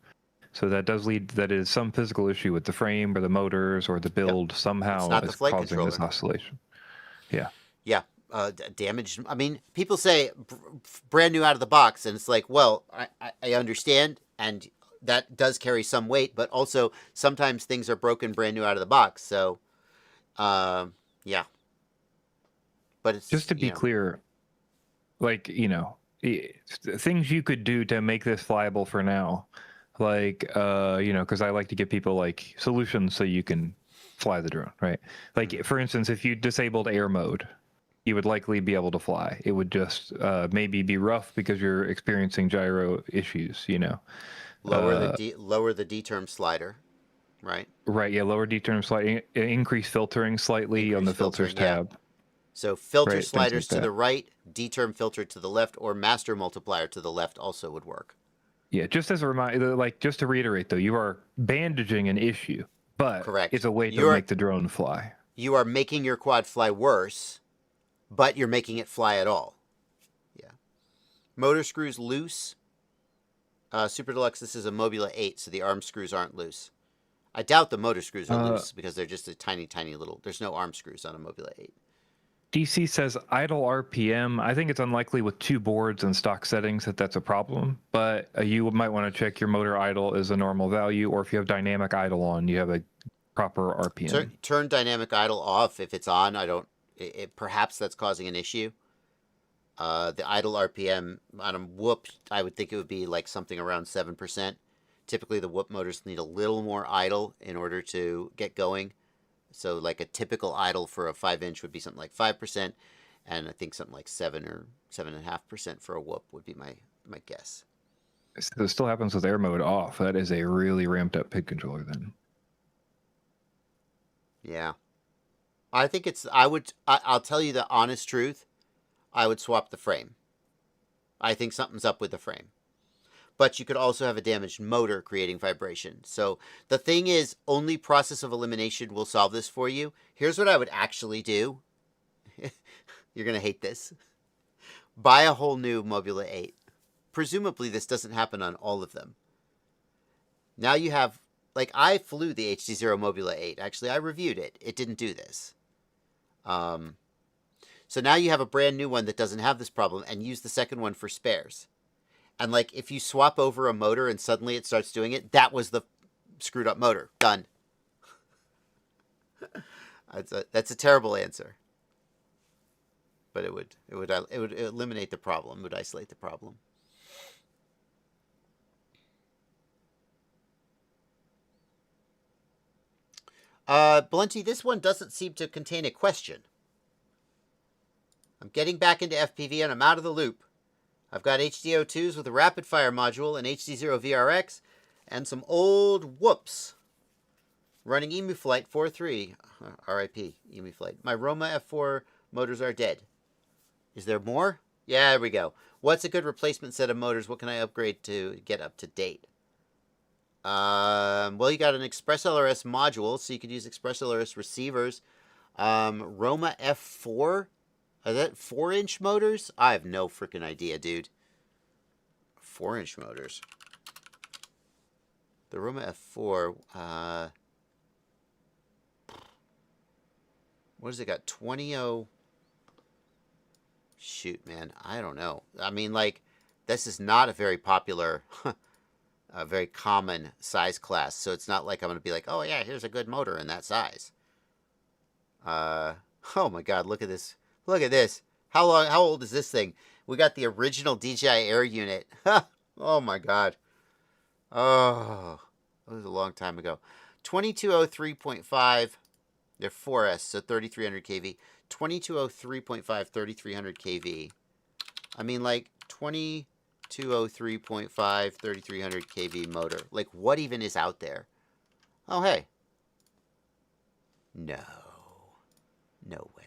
So that does lead, that is some physical issue with the frame or the motors or the build somehow is causing this oscillation. Yeah. Yeah. Damage. I mean, people say brand new out of the box, and it's like, well, I understand, and that does carry some weight, but also sometimes things are broken brand new out of the box. So, yeah. But it's just to be clear, like, things you could do to make this flyable for now. Like, because I like to give people like solutions so you can fly the drone, right? Like, for instance, if you disabled air mode, you would likely be able to fly. It would just maybe be rough because you're experiencing gyro issues, Lower the D term slider, right? Right, yeah, lower D term slider, increase filtering slightly on the filters tab. Yeah. So filter sliders to the right, D term filter to the left, or master multiplier to the left also would work. Yeah, just as a reminder, like, just to reiterate, though, you are bandaging an issue, but it's a way to make the drone fly. You are making your quad fly worse, but you're making it fly at all. Yeah. Motor screws loose. Super Deluxe, this is a Mobula 8, so the arm screws aren't loose. I doubt the motor screws are loose because they're just a tiny, tiny little... There's no arm screws on a Mobula 8. DC says idle RPM. I think it's unlikely with two boards and stock settings that that's a problem, but you might want to check your motor idle is a normal value, or if you have dynamic idle on, you have a proper RPM. Turn dynamic idle off if it's on. Perhaps that's causing an issue. The idle RPM on a Whoop, I would think it would be like something around 7%. Typically, the Whoop motors need a little more idle in order to get going. So like a typical idle for a 5-inch would be something like 5%, and I think something like 7 or 7.5% for a Whoop would be my guess. So it still happens with air mode off. That is a really ramped up PID controller then. Yeah. I think it's. I'll tell you the honest truth. I would swap the frame. I think something's up with the frame. But you could also have a damaged motor creating vibration. So the thing is, only process of elimination will solve this for you. Here's what I would actually do. You're going to hate this. Buy a whole new Mobula 8. Presumably this doesn't happen on all of them. Now you have, like, I flew the HD0 Mobula 8. Actually, I reviewed it. It didn't do this. So now you have a brand new one that doesn't have this problem, and use the second one for spares. And, like, if you swap over a motor and suddenly it starts doing it, that was the screwed up motor. Done. That's a terrible answer. But it would eliminate the problem. It would isolate the problem. Blunty, this one doesn't seem to contain a question. I'm getting back into FPV and I'm out of the loop. I've got HDO2s with a rapid fire module, an HD0 VRX, and some old whoops running Emu Flight 4.3. RIP, Emu Flight. My Roma F4 motors are dead. Is there more? Yeah, there we go. What's a good replacement set of motors? What can I upgrade to get up to date? Well, you got an Express LRS module, so you could use Express LRS receivers. Roma F4? Are that 4-inch motors? I have no freaking idea, dude. 4-inch motors. The Roma F4, what has it got? 20... Shoot, man. I don't know. I mean, like, this is not a very popular, a very common size class. So it's not like I'm going to be like, oh, yeah, here's a good motor in that size. Oh, my God. Look at this. Look at this. How old is this thing? We got the original DJI Air unit. Oh, my God. Oh, that was a long time ago. 2203.5. They're 4S, so 3300 kV. 2203.5, 3300 kV. I mean, like, 2203.5, 3300 kV motor. Like, what even is out there? Oh, hey. No. No way.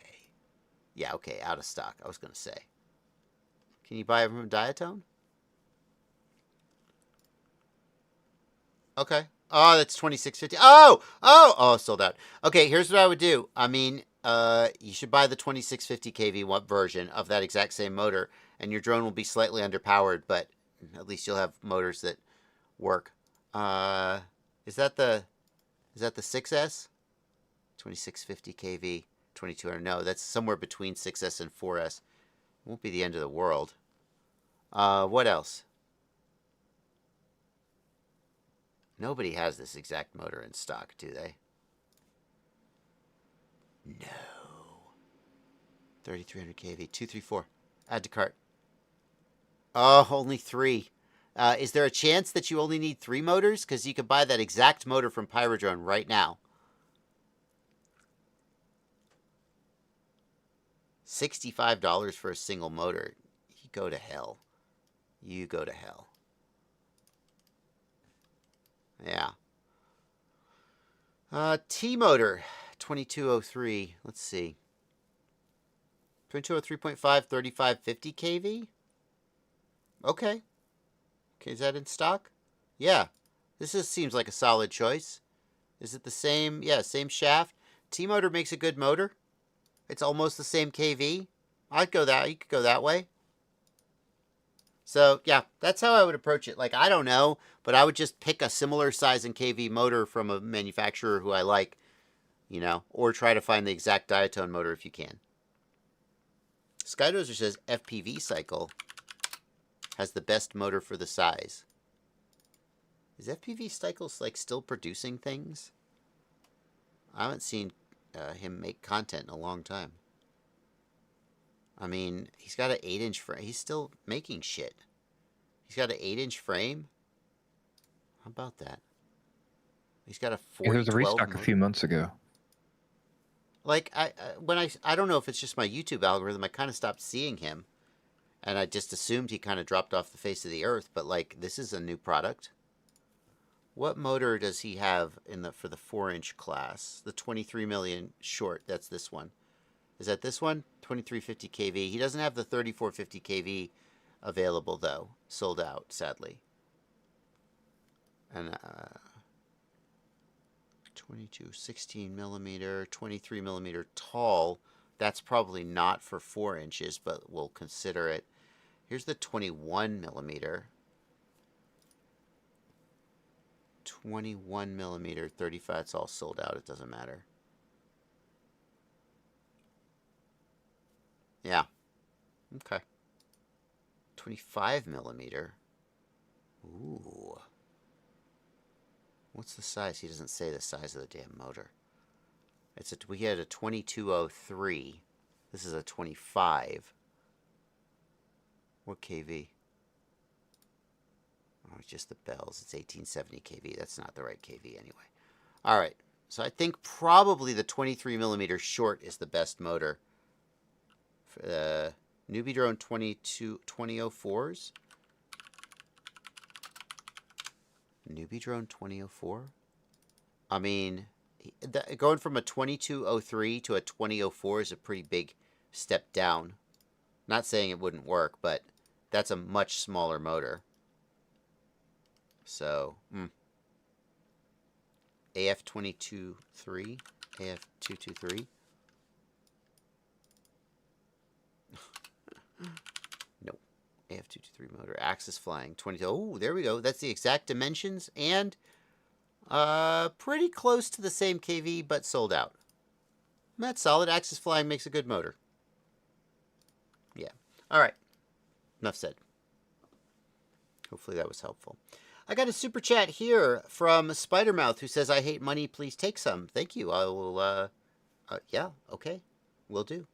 Yeah, okay, out of stock, I was going to say. Can you buy it from Diatone? Okay. Oh, that's 2650. Oh, sold out. Okay, here's what I would do. I mean, you should buy the 2650 kV version of that exact same motor, and your drone will be slightly underpowered, but at least you'll have motors that work. Is that the 6S? 2650 kV, 2200. No, that's somewhere between 6S and 4S. Won't be the end of the world. What else? Nobody has this exact motor in stock, do they? No. 3300 kV, 234. Add to cart. Oh, only 3. Is there a chance that you only need 3 motors? Because you could buy that exact motor from Pyrodrone right now. $65 for a single motor. You go to hell. You go to hell. Yeah. T-motor, 2203. Let's see. 2203.5, 3550 kV? Okay. Okay, is that in stock? Yeah. This seems like a solid choice. Is it the same? Yeah, same shaft. T-motor makes a good motor. It's almost the same kV. I'd go that. You could go that way. So, yeah, that's how I would approach it. Like, I don't know, but I would just pick a similar size and kV motor from a manufacturer who I like, you know, or try to find the exact Diatone motor if you can. Skydozer says FPV Cycle has the best motor for the size. Is FPV Cycle, like, still producing things? I haven't seen him make content in a long time. I mean, he's got an 8-inch frame. He's still making shit. He's got an 8-inch frame. How about that? He's got a 4012 There was a restock motor. a few months ago. Like, I don't know if it's just my YouTube algorithm. I kind of stopped seeing him. And I just assumed he kind of dropped off the face of the earth. But, like, this is a new product. What motor does he have for the 4-inch class? The 23 million short. That's this one. Is that this one? 2350 kV. He doesn't have the 3450 kV available though. Sold out, sadly. And 16 millimeter, 23 millimeter tall. That's probably not for 4 inches, but we'll consider it. Here's the 21 millimeter. 21 millimeter, 35. It's all sold out. It doesn't matter. Yeah. Okay. 25 millimeter. Ooh. What's the size? He doesn't say the size of the damn motor. We had a 2203. This is a 25. What kV? Oh, it's just the bells. It's 1870 kV. That's not the right kV anyway. All right. So I think probably the 23 millimeter short is the best motor. For the Newbie Drone 2004s. Newbie Drone 2004? I mean, going from a 2203 to a 2004 is a pretty big step down. Not saying it wouldn't work, but that's a much smaller motor. So, AF223, AF223. Nope. AF223 motor, axis flying, 20. Oh, there we go. That's the exact dimensions and pretty close to the same kV, but sold out. That's solid. Axis flying makes a good motor. Yeah. All right. Enough said. Hopefully that was helpful. I got a super chat here from Spidermouth who says, I hate money. Please take some. Thank you. I will, yeah, okay. Will do.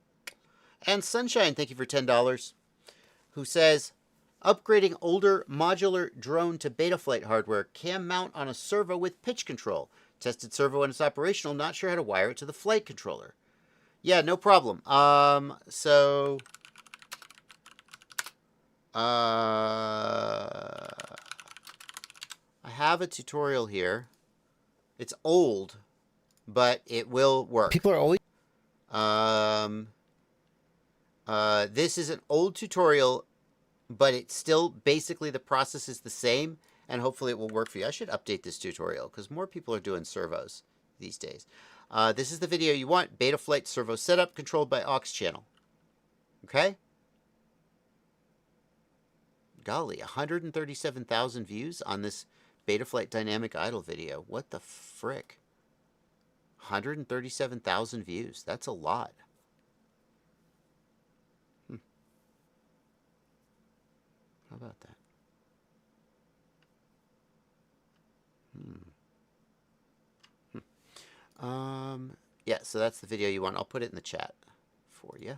And Sunshine, thank you for $10, who says, upgrading older modular drone to Betaflight hardware, cam mount on a servo with pitch control. Tested servo and it's operational, not sure how to wire it to the flight controller. Yeah, no problem. I have a tutorial here. It's old, but it will work. People are always... This is an old tutorial, but it's still basically the process is the same, and hopefully it will work for you. I should update this tutorial because more people are doing servos these days. This is the video you want. Betaflight servo setup controlled by aux channel. Okay? Golly, 137,000 views on this Betaflight dynamic idle video. What the frick? 137,000 views. That's a lot. How about that? Yeah, so that's the video you want. I'll put it in the chat for you.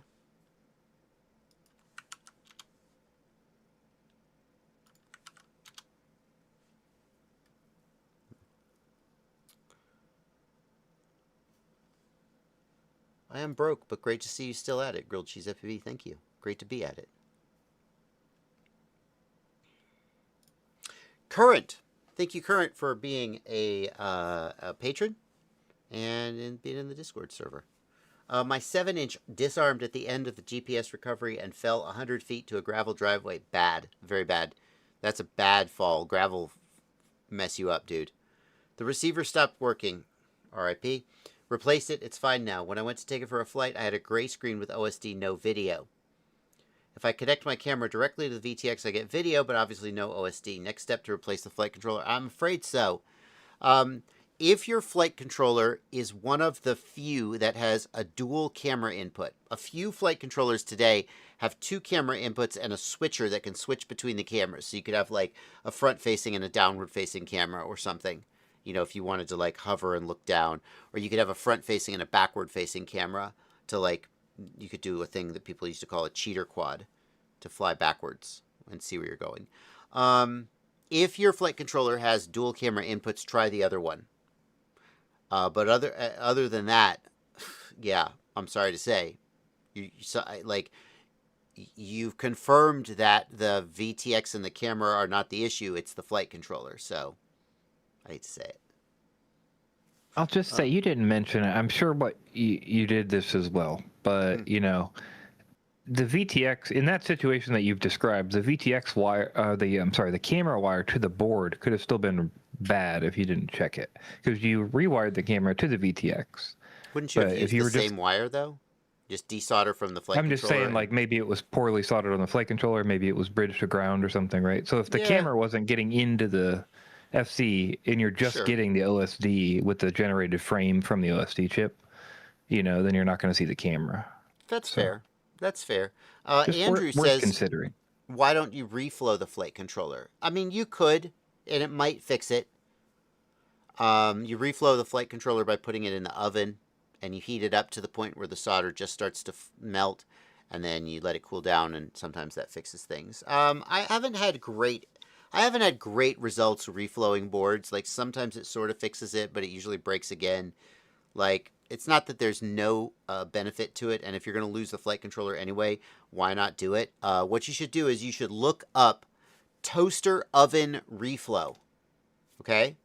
I am broke, but great to see you still at it. Grilled Cheese FPV, thank you. Great to be at it. Current. Thank you, Current, for being a patron and being in the Discord server. My 7-inch disarmed at the end of the GPS recovery and fell 100 feet to a gravel driveway. Bad. Very bad. That's a bad fall. Gravel mess you up, dude. The receiver stopped working. RIP. Replaced it. It's fine now. When I went to take it for a flight, I had a gray screen with OSD, no video. If I connect my camera directly to the VTX, I get video, but obviously no OSD. Next step to replace the flight controller. I'm afraid so. If your flight controller is one of the few that has a dual camera input, a few flight controllers today have 2 camera inputs and a switcher that can switch between the cameras. So you could have like a front-facing and a downward-facing camera or something. You know, if you wanted to like hover and look down, or you could have a front-facing and a backward-facing camera to like, you could do a thing that people used to call a cheater quad to fly backwards and see where you're going. If your flight controller has dual camera inputs, try the other one. But other than that, yeah, I'm sorry to say, you've confirmed that the VTX and the camera are not the issue. It's the flight controller. So, I hate to say it. I'll just say you didn't mention it. I'm sure what you did this as well, but you know, the VTX in that situation that you've described, the VTX wire, the camera wire to the board could have still been bad if you didn't check it because you rewired the camera to the VTX. Wouldn't you have But if used you the were just, same wire though? Just desolder from the flight I'm just controller. saying, like maybe it was poorly soldered on the flight controller, maybe it was bridged to ground or something, right? So if the Yeah, camera wasn't getting into the FC and you're just sure. getting the OSD with the generated frame from the OSD chip, you know, then you're not going to see the camera. That's So fair. That's fair. just Andrew worth says, considering. why don't you reflow the flight controller? I mean, you could, and it might fix it. You reflow the flight controller by putting it in the oven, and you heat it up to the point where the solder just starts to melt, and then you let it cool down, and sometimes that fixes things. I haven't had great results reflowing boards. Like sometimes it sort of fixes it, but it usually breaks again. Like it's not that there's no benefit to it, and if you're going to lose the flight controller anyway, why not do it? What you should do is you should look up toaster oven reflow. Okay?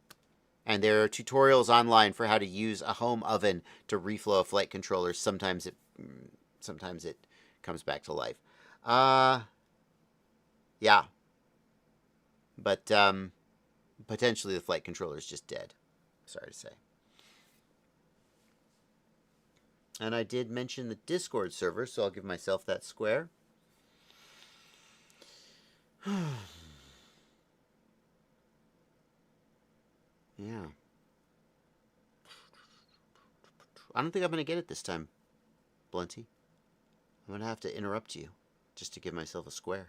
And there are tutorials online for how to use a home oven to reflow a flight controller. Sometimes it comes back to life. Yeah. But potentially the flight controller is just dead. Sorry to say. And I did mention the Discord server, so I'll give myself that square. Yeah. I don't think I'm going to get it this time, Blunty. I'm going to have to interrupt you just to give myself a square.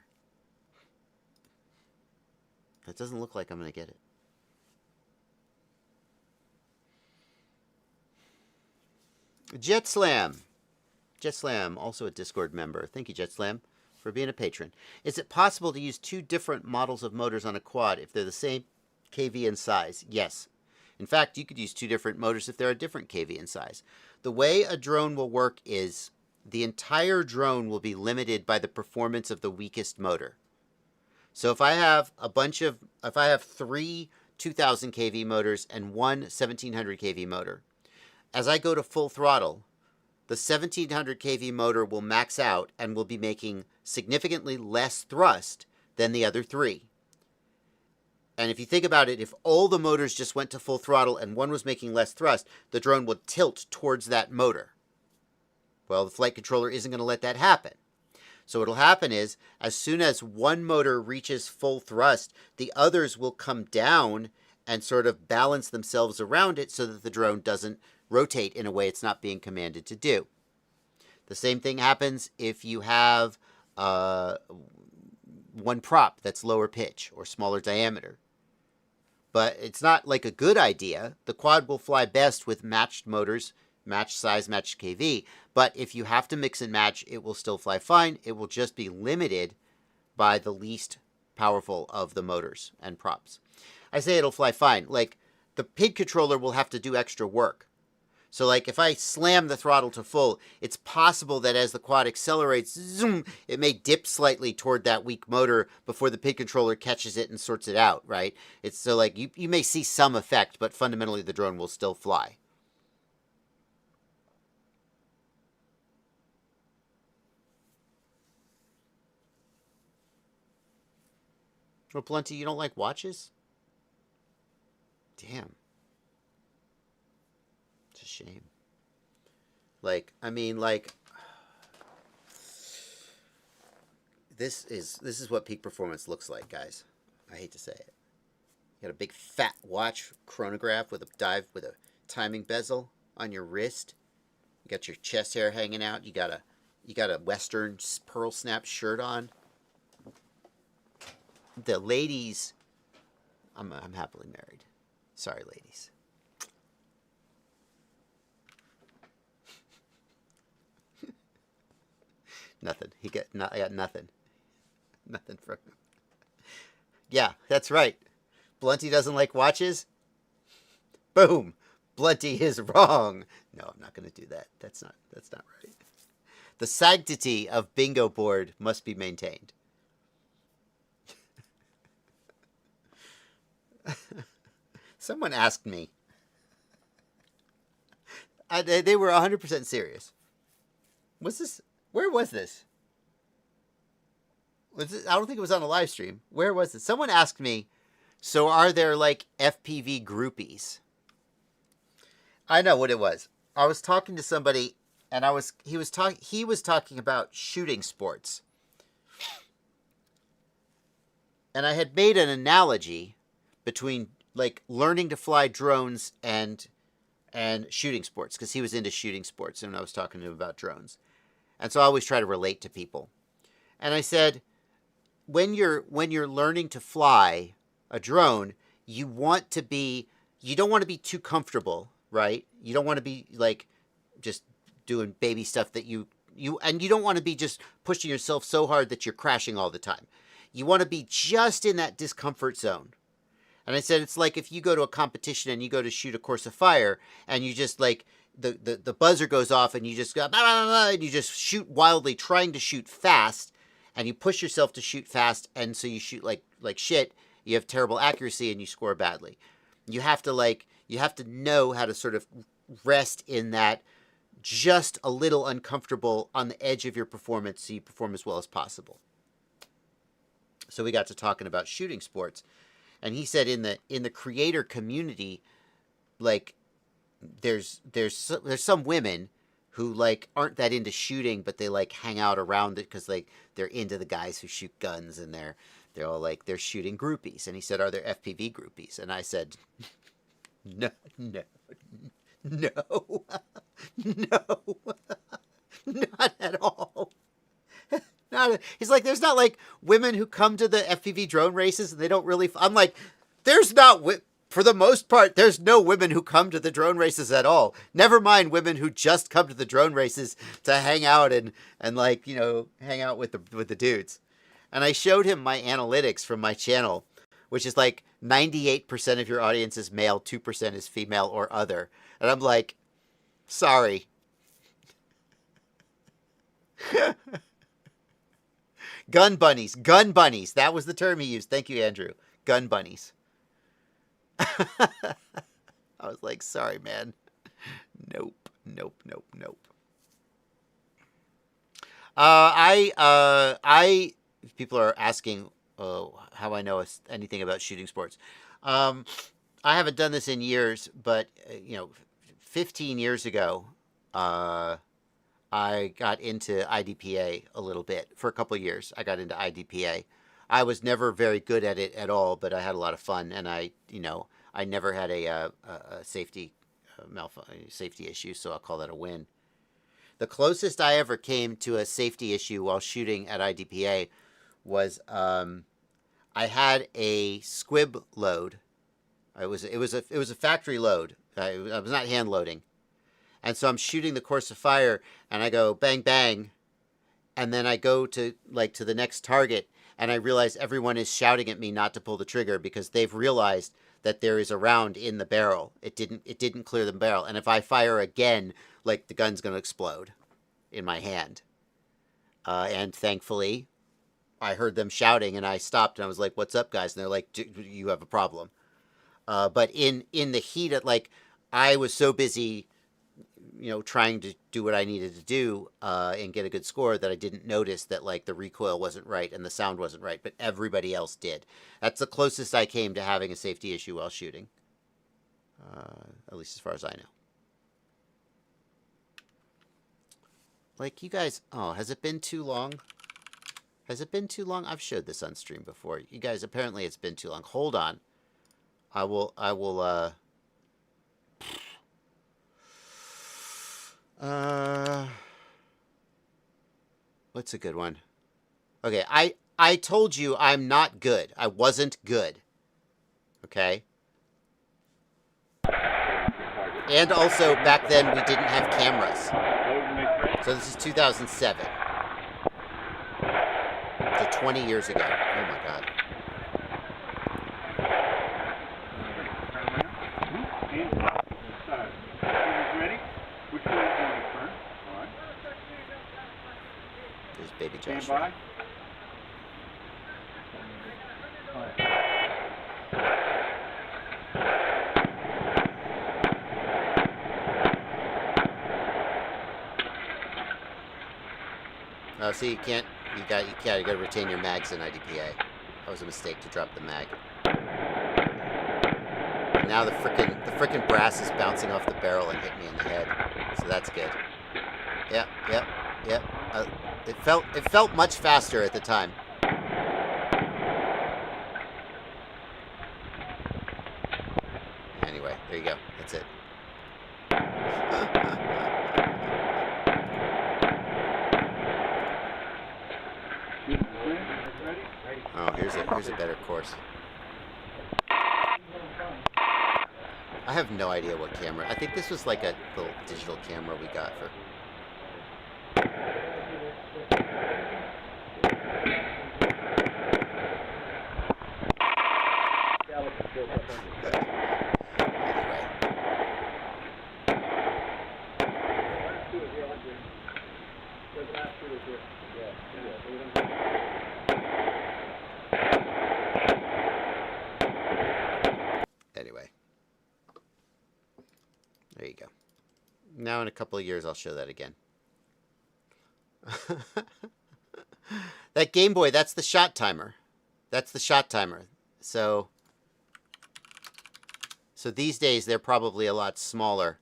It doesn't look like I'm going to get it. JetSlam. JetSlam, also a Discord member. Thank you, JetSlam, for being a patron. Is it possible to use two different models of motors on a quad if they're the same kV and size? Yes. In fact, you could use two different motors if they're a different kV and size. The way a drone will work is the entire drone will be limited by the performance of the weakest motor. So if I have three 2000 kV motors and one 1700 kV motor, as I go to full throttle, the 1700 kV motor will max out and will be making significantly less thrust than the other three. And if you think about it, if all the motors just went to full throttle and one was making less thrust, the drone would tilt towards that motor. Well, the flight controller isn't going to let that happen. So what'll happen is, as soon as one motor reaches full thrust, the others will come down and sort of balance themselves around it so that the drone doesn't rotate in a way it's not being commanded to do. The same thing happens if you have one prop that's lower pitch or smaller diameter. But it's not like a good idea. The quad will fly best with matched motors, matched size, matched kV. But if you have to mix and match, it will still fly fine. It will just be limited by the least powerful of the motors and props. I say it'll fly fine. Like, the PID controller will have to do extra work. So, like, if I slam the throttle to full, it's possible that as the quad accelerates, zoom, it may dip slightly toward that weak motor before the PID controller catches it and sorts it out, right? It's so, like, you may see some effect, but fundamentally the drone will still fly. Well, Plenty, you don't like watches? Damn. It's a shame. Like, I mean, like, this is what peak performance looks like, guys. I hate to say it. You got a big fat watch chronograph with a timing bezel on your wrist. You got your chest hair hanging out. You got a Western pearl snap shirt on. The ladies, I'm happily married. Sorry, ladies. Nothing. I got nothing. Nothing from him. Yeah, that's right. Blunty doesn't like watches? Boom. Blunty is wrong. No, I'm not going to do that. That's not right. The sanctity of bingo board must be maintained. Someone asked me. They were 100% serious. Was this? Where was this? Was it, I don't think it was on a live stream. Where was it? Someone asked me, so are there like FPV groupies? I know what it was. I was talking to somebody and he was talking about shooting sports. And I had made an analogy between like learning to fly drones and shooting sports, because he was into shooting sports and I was talking to him about drones. And so I always try to relate to people. And I said, when you're learning to fly a drone, you don't want to be too comfortable, right? You don't want to be like just doing baby stuff that you don't want to be just pushing yourself so hard that you're crashing all the time. You want to be just in that discomfort zone. And I said, it's like if you go to a competition and you go to shoot a course of fire and you just like the buzzer goes off and you just go, blah, blah, blah, and you just shoot wildly, trying to shoot fast, and you push yourself to shoot fast, and so you shoot like shit. You have terrible accuracy and you score badly. You have to know how to sort of rest in that just a little uncomfortable on the edge of your performance so you perform as well as possible. So we got to talking about shooting sports. And he said in the creator community, like there's some women who like aren't that into shooting, but they like hang out around it because like they're into the guys who shoot guns, and they're all like they're shooting groupies. And he said, are there FPV groupies? And I said, no, no, not at all. He's like, there's not like women who come to the FPV drone races and they don't really. I'm like, there's not. For the most part, there's no women who come to the drone races at all. Never mind women who just come to the drone races to hang out and like, you know, hang out with the dudes. And I showed him my analytics from my channel, which is like 98% of your audience is male, 2% is female or other. And I'm like, sorry. Gun bunnies. That was the term he used. Thank you, Andrew. Gun bunnies. I was like, sorry, man. Nope. People are asking how I know anything about shooting sports. I haven't done this in years, but 15 years ago, I got into IDPA a little bit. For a couple of years, I got into IDPA. I was never very good at it at all, but I had a lot of fun, and I never had a safety issue, so I'll call that a win. The closest I ever came to a safety issue while shooting at IDPA was I had a squib load. It was a factory load. I was not hand loading. And so I'm shooting the course of fire, and I go bang, bang. And then I go to the next target, and I realize everyone is shouting at me not to pull the trigger because they've realized that there is a round in the barrel. It didn't clear the barrel. And if I fire again, like the gun's going to explode in my hand. And thankfully, I heard them shouting, and I stopped, and I was like, what's up, guys? And they're like, you have a problem. But in the heat of, like, I was so busy trying to do what I needed to do and get a good score that I didn't notice that like the recoil wasn't right and the sound wasn't right, but everybody else did. That's the closest I came to having a safety issue while shooting, at least as far as I know. Like, you guys, has it been too long? Has it been too long? I've showed this on stream before. You guys, apparently it's been too long. Hold on. I will, what's a good one? Okay, I told you I'm not good. I wasn't good. Okay? And also, back then, we didn't have cameras. So this is 2007. So 20 years ago. Oh my god. There's baby Joshua. Oh, see, you can't. You got to retain your mags in IDPA. That was a mistake to drop the mag. And now the frickin' brass is bouncing off the barrel and hit me in the head. So that's good. Yep. It felt much faster at the time. Anyway, there you go. That's it. Oh, here's a better course. I have no idea what camera. I think this was like a little digital camera we got for. Anyway, there you go. Now in a couple of years, I'll show that again. That Game Boy, that's the shot timer. That's the shot timer. So these days, they're probably a lot smaller.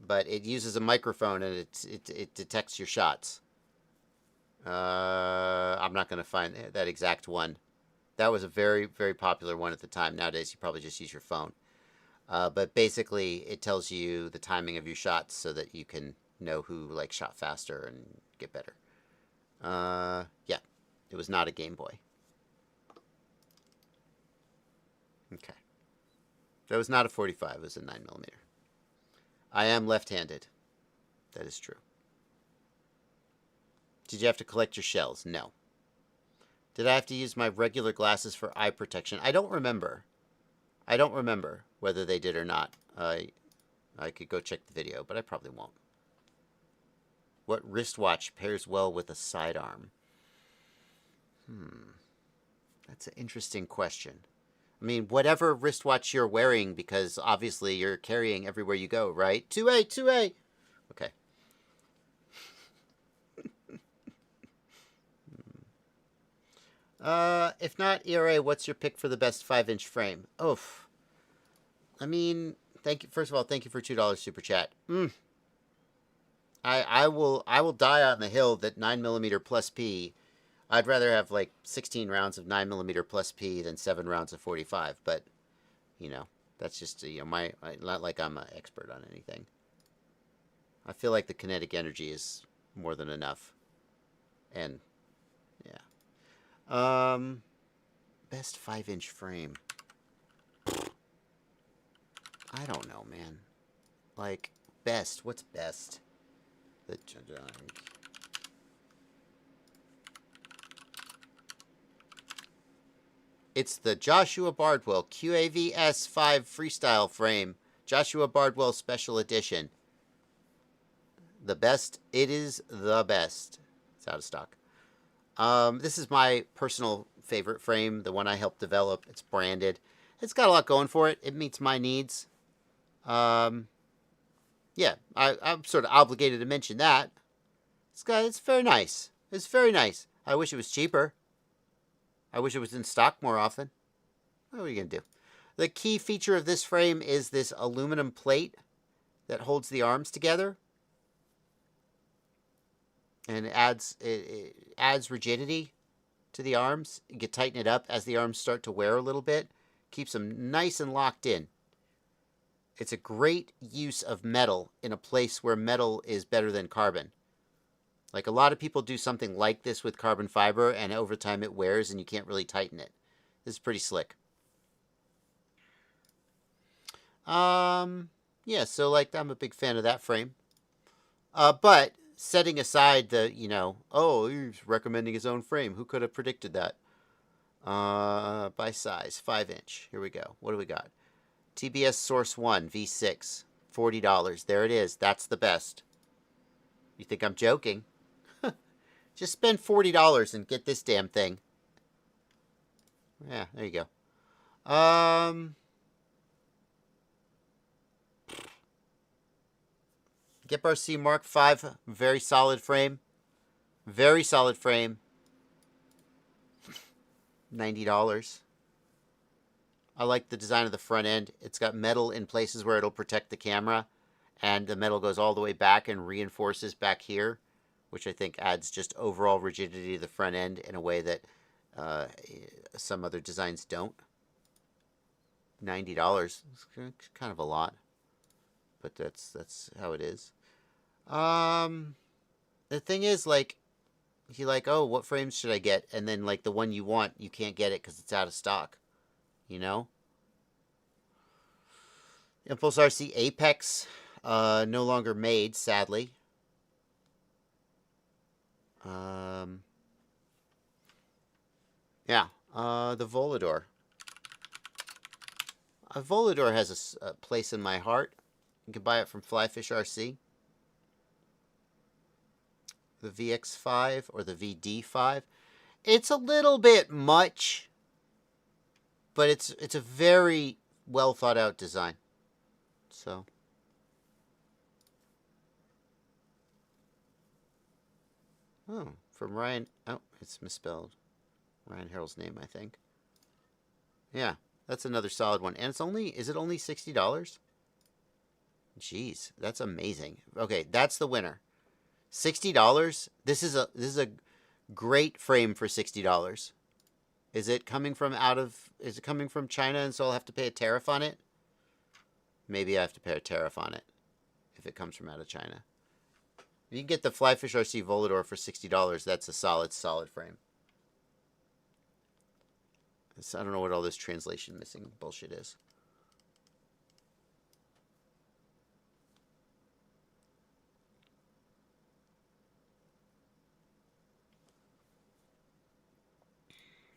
But it uses a microphone and it detects your shots. I'm not going to find that exact one. That was a very, very popular one at the time. Nowadays, you probably just use your phone. But basically, it tells you the timing of your shots so that you can know who like shot faster and get better. Yeah, it was not a Game Boy. Okay. That was not a 45. It was a 9mm. I am left-handed. That is true. Did you have to collect your shells? No. Did I have to use my regular glasses for eye protection? I don't remember. I don't remember whether they did or not. I could go check the video, but I probably won't. What wristwatch pairs well with a sidearm? That's an interesting question. I mean, whatever wristwatch you're wearing, because obviously you're carrying everywhere you go, right? 2A. Okay. If not ERA, what's your pick for the best 5-inch frame? Oof. I mean, thank you. First of all, thank you for $2 super chat. I will die on the hill that 9mm plus P. I'd rather have like 16 rounds of 9mm plus P than 7 rounds of 45. But you know, that's just not like I'm an expert on anything. I feel like the kinetic energy is more than enough. And yeah. Best 5-inch frame. I don't know, man. Like, best. What's best? It's the Joshua Bardwell QAV S5 Freestyle Frame. Joshua Bardwell Special Edition. The best. It is the best. It's out of stock. This is my personal favorite frame, the one I helped develop. It's branded. It's got a lot going for it. It meets my needs. Yeah, I'm sort of obligated to mention that. It's very nice. It's very nice. I wish it was cheaper. I wish it was in stock more often. What are you going to do? The key feature of this frame is this aluminum plate that holds the arms together. And it adds rigidity to the arms. You can tighten it up as the arms start to wear a little bit. Keeps them nice and locked in. It's a great use of metal in a place where metal is better than carbon. Like a lot of people do something like this with carbon fiber, and over time it wears and you can't really tighten it. This is pretty slick. Yeah, so like I'm a big fan of that frame. But setting aside the, oh, he's recommending his own frame. Who could have predicted that? By size, 5-inch. Here we go. What do we got? TBS Source 1 V6, $40. There it is. That's the best. You think I'm joking? Just spend $40 and get this damn thing. Yeah, there you go. Gep RC Mark V, very solid frame. Very solid frame. $90. I like the design of the front end. It's got metal in places where it'll protect the camera, and the metal goes all the way back and reinforces back here, which I think adds just overall rigidity to the front end in a way that some other designs don't. $90. It's kind of a lot, but that's how it is. The thing is, like, you're like, oh, what frames should I get? And then, like, the one you want, you can't get it because it's out of stock. You know? Impulse RC Apex, no longer made, sadly. Yeah, the Volador. A Volador has a place in my heart. You can buy it from Flyfish RC. The VX5 or the VD5. It's a little bit much, but it's a very well thought out design. So oh, from Ryan. Oh, it's misspelled. Ryan Harrell's name, I think. Yeah, that's another solid one. And it's only, is it only $60? Jeez, that's amazing. Okay, that's the winner. $60. This is a great frame for $60. Is it coming from is it coming from China and so I'll have to pay a tariff on it? Maybe I have to pay a tariff on it if it comes from out of China. If you can get the Flyfish RC Volador for $60, that's a solid frame. I don't know what all this translation missing bullshit is.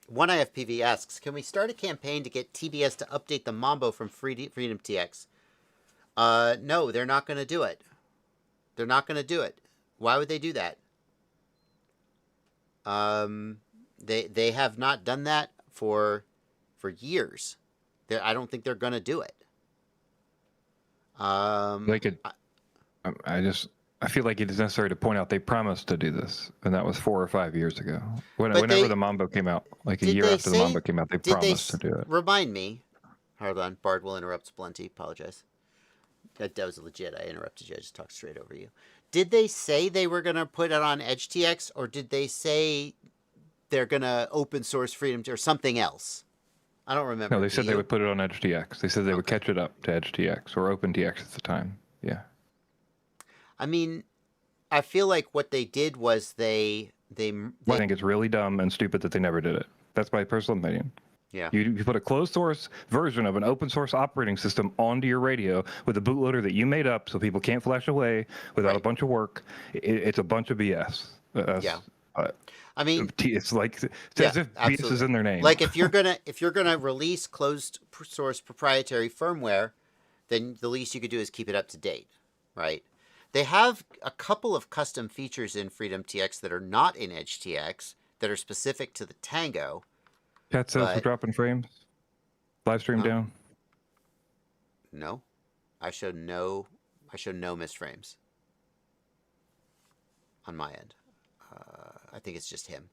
One IFPV asks, can we start a campaign to get TBS to update the Mambo from Freedom TX? No, they're not going to do it. They're not going to do it. Why would they do that? They have not done that for years. I don't think they're going to do it. They could. I feel like it is necessary to point out they promised to do this, and that was 4 or 5 years ago. Whenever the Mambo came out, like a year after the Mambo came out, they promised to do it. Remind me. Hold on. Bardwell interrupts Blunty. Apologize. That was legit. I interrupted you. I just talked straight over you. Did they say they were going to put it on EdgeTX, or did they say they're going to open source Freedom or something else? I don't remember. No, they said they would put it on EdgeTX. They said they would catch it up to EdgeTX or OpenTX at the time. Yeah. I mean, I feel like what they did was they I think it's really dumb and stupid that they never did it. That's my personal opinion. Yeah. You put a closed source version of an open source operating system onto your radio with a bootloader that you made up so people can't flash away without a bunch of work. It's a bunch of BS. Yeah. I mean, it's like as if BS is in their name. Like if you're gonna release closed source proprietary firmware, then the least you could do is keep it up to date, right? They have a couple of custom features in Freedom TX that are not in EdgeTX that are specific to the Tango. Chat says we're dropping frames. Livestream down. No, I showed no missed frames on my end. I think it's just him.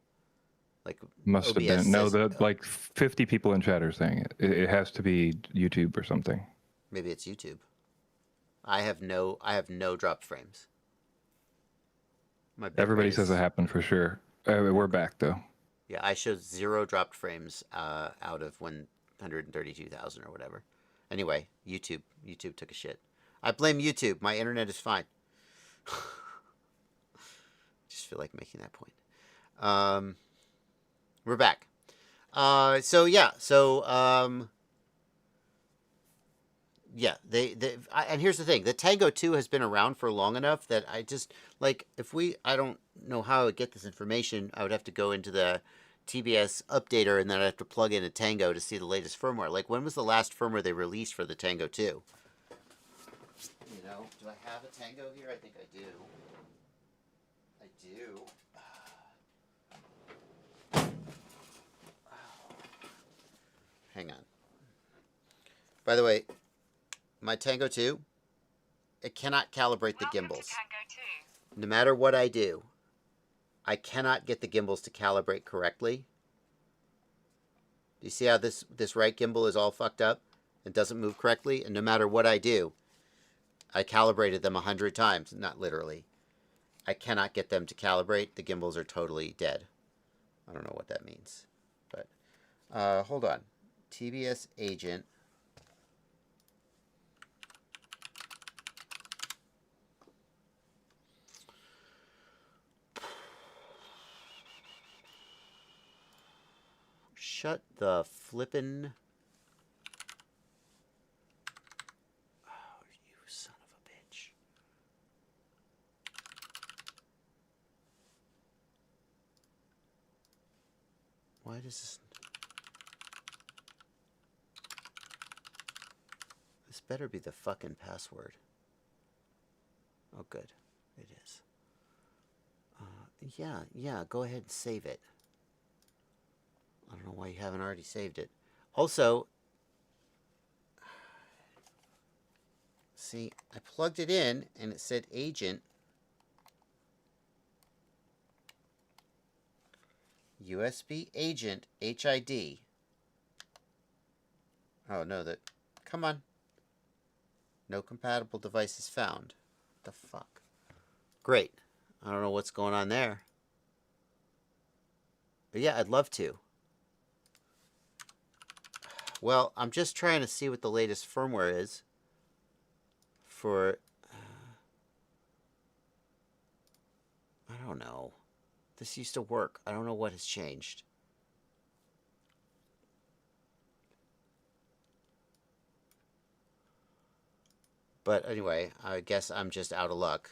Like must have been like 50 people in chat are saying it. It has to be YouTube or something. Maybe it's YouTube. I have no dropped frames. Everybody says it happened for sure. We're back though. Yeah, I showed 0 dropped frames out of 132,000 or whatever. Anyway, YouTube took a shit. I blame YouTube. My internet is fine. Just feel like making that point. We're back. And here's the thing: the Tango 2 has been around for long enough that I just like I don't know how I would get this information. I would have to go into the TBS updater and then I'd have to plug in a Tango to see the latest firmware. Like, when was the last firmware they released for the Tango 2? You know, do I have a Tango here? I think I do. Hang on. By the way, my Tango 2, it cannot calibrate the gimbals. No matter what I do, I cannot get the gimbals to calibrate correctly. Do you see how this right gimbal is all fucked up and doesn't move correctly? And no matter what I do, I calibrated them 100 times, not literally. I cannot get them to calibrate. The gimbals are totally dead. I don't know what that means. But hold on. TBS agent. Shut the flippin'... Oh, you son of a bitch. Why does this... This better be the fucking password. Oh, good. It is. Yeah, go ahead and save it. I don't know why you haven't already saved it. Also, see, I plugged it in and it said agent. USB agent HID. Oh, no, come on. No compatible devices found. What the fuck? Great. I don't know what's going on there. But yeah, I'd love to. Well, I'm just trying to see what the latest firmware is for... I don't know. This used to work. I don't know what has changed. But anyway, I guess I'm just out of luck.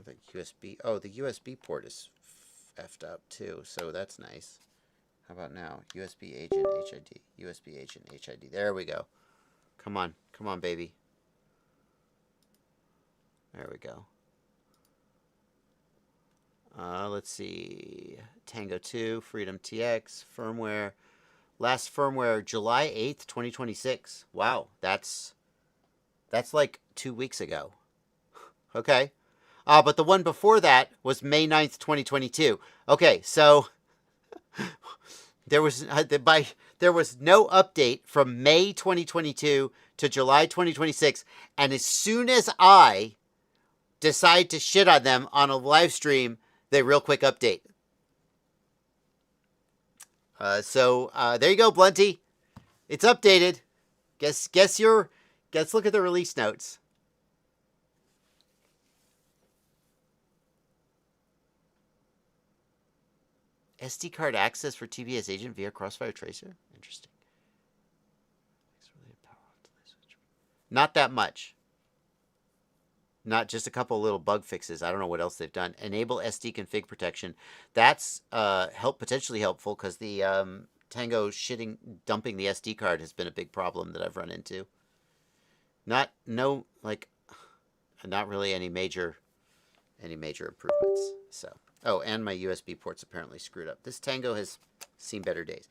The USB... Oh, the USB port is effed up too, so that's nice. How about now? USB agent HID. USB agent HID. There we go. Come on. Come on, baby. There we go. Let's see. Tango 2, Freedom TX, firmware. Last firmware, July 8th, 2026. Wow, that's like 2 weeks ago. Okay. But the one before that was May 9th, 2022. Okay, so there was no update from May 2022 to July 2026, and as soon as I decide to shit on them on a live stream, they real quick update. So there you go, Blunty. It's updated. Guess look at the release notes. SD card access for TBS agent via Crossfire Tracer? Interesting. Not that much. Not just a couple of little bug fixes. I don't know what else they've done. Enable SD config protection. That's potentially helpful because the Tango dumping the SD card has been a big problem that I've run into. Not really any major improvements. So, oh, and my USB port's apparently screwed up. This Tango has seen better days.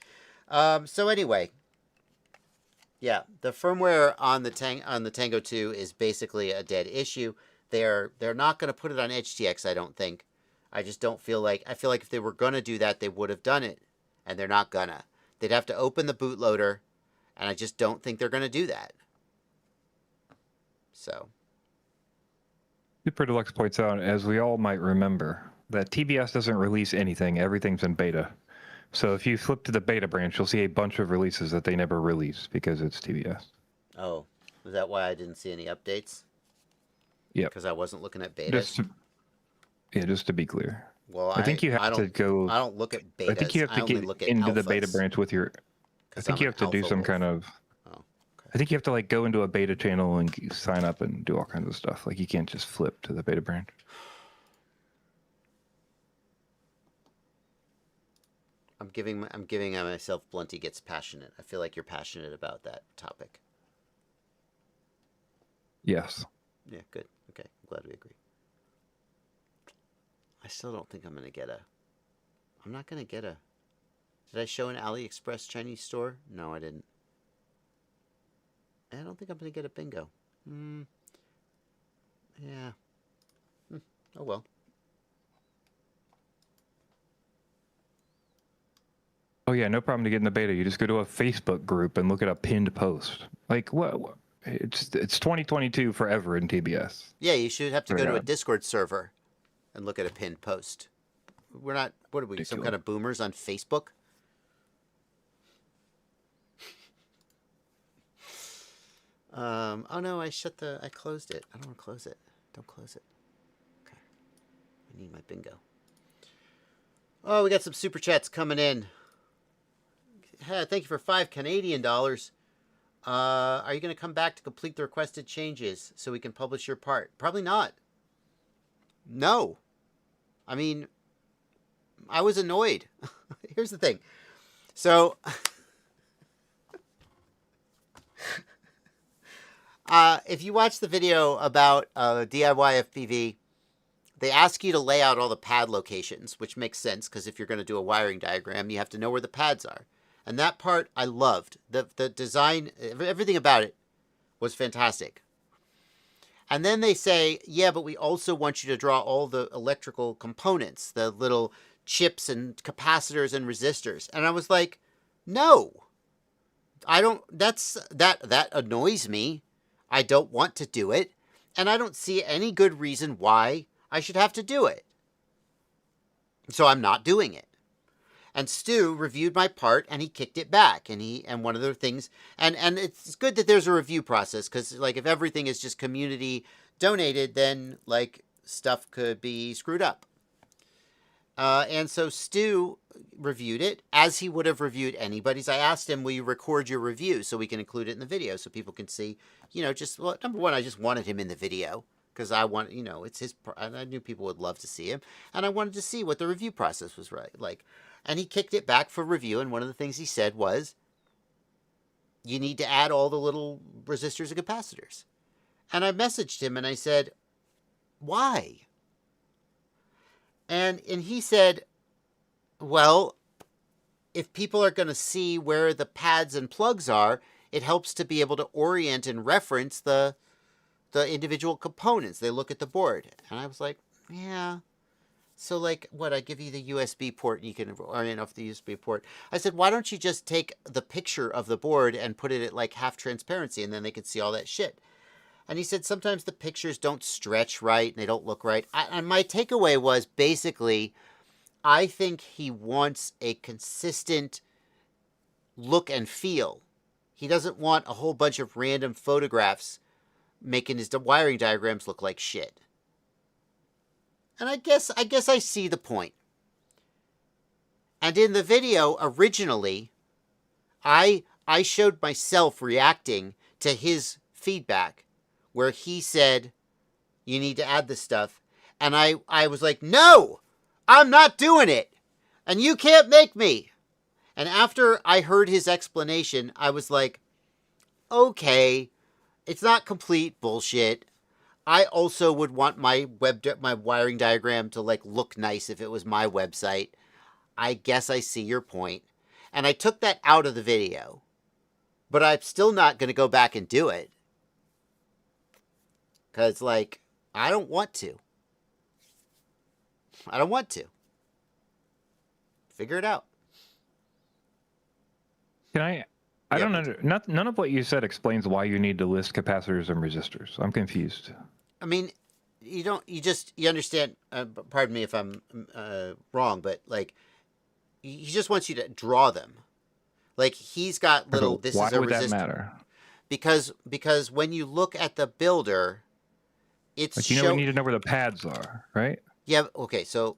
So anyway, yeah, the firmware on the Tango 2 is basically a dead issue. They're not going to put it on HTX, I don't think. I just don't feel like... I feel like if they were going to do that, they would have done it. And they're not gonna. They'd have to open the bootloader, and I just don't think they're going to do that. So. Super Deluxe points out, as we all might remember, that TBS doesn't release anything. Everything's in beta. So if you flip to the beta branch, you'll see a bunch of releases that they never release because it's TBS. Oh, is that why I didn't see any updates? Yeah. Because I wasn't looking at betas? Just to be clear. Well, I think you have to go... I don't look at betas. I think you have to get into the beta branch with your... I think you have to do some kind of... Oh, okay. I think you have to like go into a beta channel and sign up and do all kinds of stuff. Like you can't just flip to the beta branch. I'm giving myself Blunty gets passionate. I feel like you're passionate about that topic. Yes. Yeah, good. Okay, I'm glad we agree. I still don't think I'm going to get a... I'm not going to get a... Did I show an AliExpress Chinese store? No, I didn't. I don't think I'm going to get a bingo. Yeah. Oh, well. Oh yeah, no problem to get in the beta. You just go to a Facebook group and look at a pinned post. Like what? It's 2022 forever in TBS. Yeah, you should have to Right go to a on. Discord server and look at a pinned post. We're not, what are we, some Ridiculous. kind of boomers on Facebook? Oh no, I closed it. I don't want to close it. Don't close it. Okay. I need my bingo. Oh, we got some super chats coming in. Thank you for $5 Canadian. Are you going to come back to complete the requested changes so we can publish your part? Probably not. No. I mean, I was annoyed. Here's the thing. So, if you watch the video about DIY FPV, they ask you to lay out all the pad locations, which makes sense because if you're going to do a wiring diagram, you have to know where the pads are. And that part I loved. The design, everything about it was fantastic. And then they say, yeah, but we also want you to draw all the electrical components, the little chips and capacitors and resistors. And I was like, no, I don't, that annoys me. I don't want to do it. And I don't see any good reason why I should have to do it. So I'm not doing it. And Stu reviewed my part and he kicked it back. And one of the things, and it's good that there's a review process because like if everything is just community donated, then like stuff could be screwed up. And so Stu reviewed it as he would have reviewed anybody's. I asked him, will you record your review so we can include it in the video so people can see, just, well, number one, I just wanted him in the video because I want, it's his, and I knew people would love to see him. And I wanted to see what the review process was like. And he kicked it back for review. And one of the things he said was, you need to add all the little resistors and capacitors. And I messaged him and I said, why? And he said, well, if people are going to see where the pads and plugs are, it helps to be able to orient and reference the individual components. They look at the board. And I was like, yeah. So like, what, I give you the USB port and you can orient off the USB port. I said, why don't you just take the picture of the board and put it at like half transparency and then they could see all that shit. And he said, sometimes the pictures don't stretch right and they don't look right. And my takeaway was basically, I think he wants a consistent look and feel. He doesn't want a whole bunch of random photographs making his wiring diagrams look like shit. And I guess I see the point. And in the video originally, I showed myself reacting to his feedback where he said, you need to add this stuff. And I was like, no, I'm not doing it. And you can't make me. And after I heard his explanation, I was like, okay, it's not complete bullshit. I also would want my wiring diagram to like look nice if it was my website. I guess I see your point. And I took that out of the video. But I'm still not going to go back and do it. Because like, I don't want to. I don't want to. Figure it out. Can I don't know. None of what you said explains why you need to list capacitors and resistors. I'm confused. I mean, you understand, pardon me if I'm wrong, but like, he just wants you to draw them. Like, he's got little, this is a resistor. Why would that matter? Because when you look at the builder, it's like, we need to know where the pads are, right? Yeah, okay, so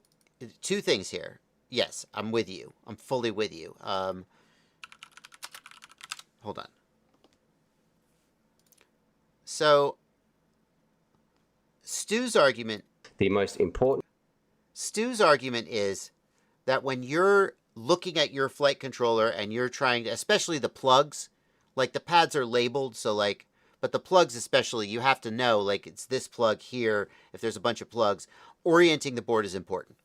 two things here. Yes, I'm with you. I'm fully with you. Hold on. So, Stu's argument is that when you're looking at your flight controller and you're trying to, especially the plugs, like the pads are labeled, so like, but the plugs especially, you have to know, like it's this plug here, if there's a bunch of plugs, orienting the board is important,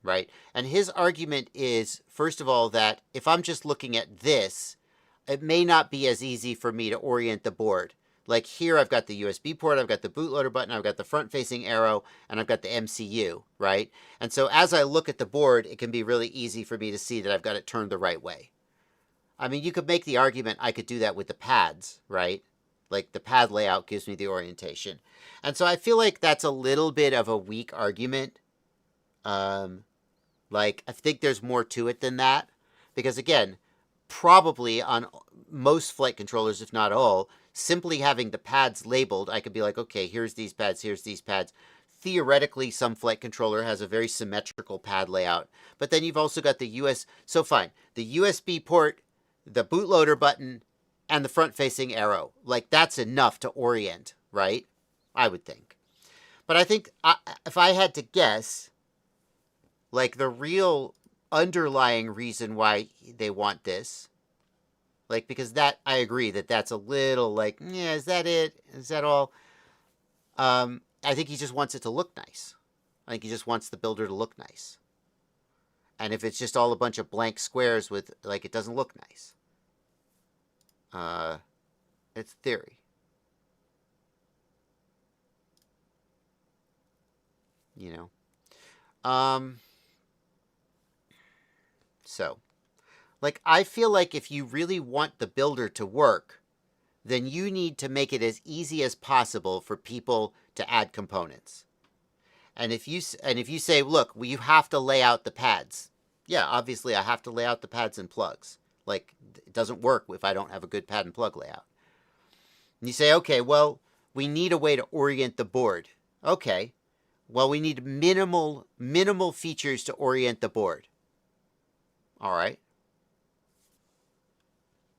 right? And his argument is, first of all, that if I'm just looking at this, it may not be as easy for me to orient the board. Like here, I've got the USB port, I've got the bootloader button, I've got the front-facing arrow, and I've got the MCU, right? And so as I look at the board, it can be really easy for me to see that I've got it turned the right way. I mean, you could make the argument I could do that with the pads, right? Like the pad layout gives me the orientation. And so I feel like that's a little bit of a weak argument. Like, I think there's more to it than that. Because again, probably on most flight controllers, if not all, simply having the pads labeled, I could be like, okay, here's these pads, here's these pads. Theoretically, some flight controller has a very symmetrical pad layout. But then you've also got the so fine, the USB port, the bootloader button, and the front-facing arrow. Like, that's enough to orient, right? I would think. But I think if I had to guess, like, the real underlying reason why they want this, like, because that, I agree that that's a little, like, yeah, is that it? Is that all? I think he just wants it to look nice. I think he just wants the builder to look nice. And if it's just all a bunch of blank squares with, like, it doesn't look nice. It's theory. You know? So, like, I feel like if you really want the builder to work, then you need to make it as easy as possible for people to add components. And if you say, look, well, you have to lay out the pads. Yeah, obviously I have to lay out the pads and plugs. Like, it doesn't work if I don't have a good pad and plug layout. And you say, okay, well, we need a way to orient the board. Okay, well, we need minimal features to orient the board. All right.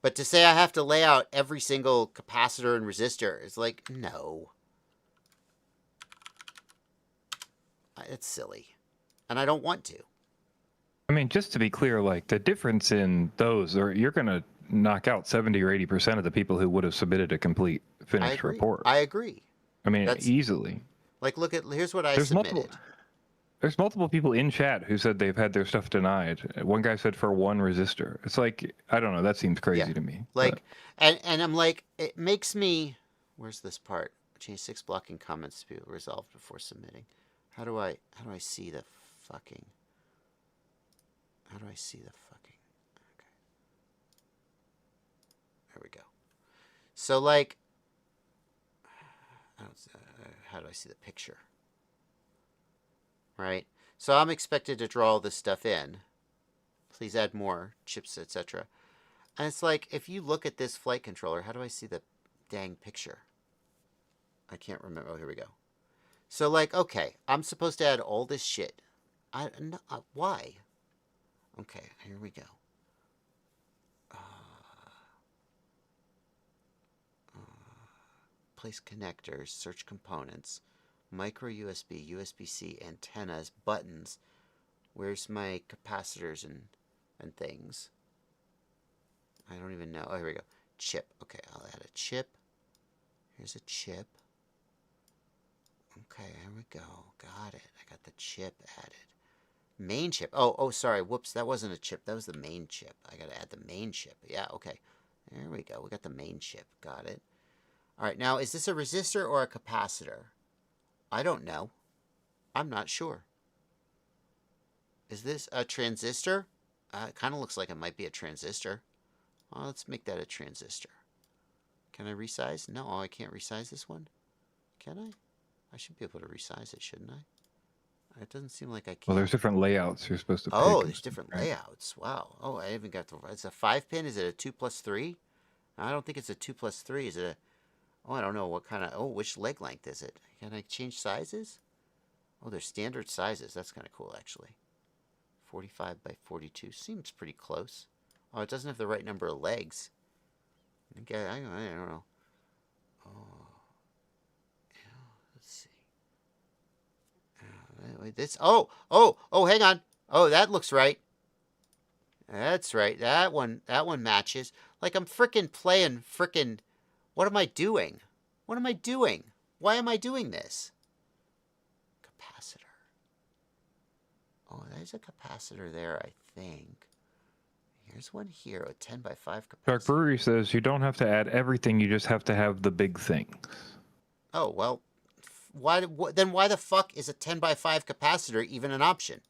But to say I have to lay out every single capacitor and resistor is like, no. It's silly. And I don't want to. I mean, just to be clear, like, the difference in those, or you're going to knock out 70 or 80% of the people who would have submitted a complete finished report. I agree. I mean, easily. Like, look at, here's what I submitted. There's multiple people in chat who said they've had their stuff denied. One guy said for one resistor. It's like, I don't know, that seems crazy to me. Like, and I'm like, it makes me, where's this part? Change 6 blocking comments to be resolved before submitting. How do I see the fucking, okay. There we go. So, like, how do I see the picture? Right? So I'm expected to draw all this stuff in. Please add more chips, etc. And it's like, if you look at this flight controller, how do I see the dang picture? I can't remember. Oh, here we go. So, like, okay, I'm supposed to add all this shit. Why? Okay, here we go. Place connectors, search components, micro USB, USB-C, antennas, buttons. Where's my capacitors and things? I don't even know. Oh, here we go. Chip. Okay, I'll add a chip. Here's a chip. Okay, here we go. Got it. I got the chip added. Main chip. Oh, sorry. Whoops, that wasn't a chip. That was the main chip. I got to add the main chip. Yeah, okay. There we go. We got the main chip. Got it. All right, now, is this a resistor or a capacitor? I don't know. I'm not sure. Is this a transistor? It kind of looks like it might be a transistor. Well, let's make that a transistor. Can I resize? No, I can't resize this one. Can I? I should be able to resize it, shouldn't I? It doesn't seem like I can. Well, there's different layouts you're supposed to pick. Oh, there's different layouts. Wow. Oh, I haven't got the... It's a 5-pin? Is it a 2+3? I don't think it's a 2+3. Is it a... Oh, I don't know what kind of... Oh, which leg length is it? Can I change sizes? Oh, they're standard sizes. That's kind of cool, actually. 45 by 42. Seems pretty close. Oh, it doesn't have the right number of legs. Okay, I don't know. Oh. Let's see. Wait, this... Oh, hang on. Oh, that looks right. That's right. That one matches. Like, I'm frickin' playing frickin'... What am I doing? What am I doing? Why am I doing this? Capacitor. Oh, there's a capacitor there, I think. Here's one here, a 10 by 5 Dark capacitor. Brewery says you don't have to add everything, you just have to have the big things. Oh, well, then why the fuck is a 10 by 5 capacitor even an option?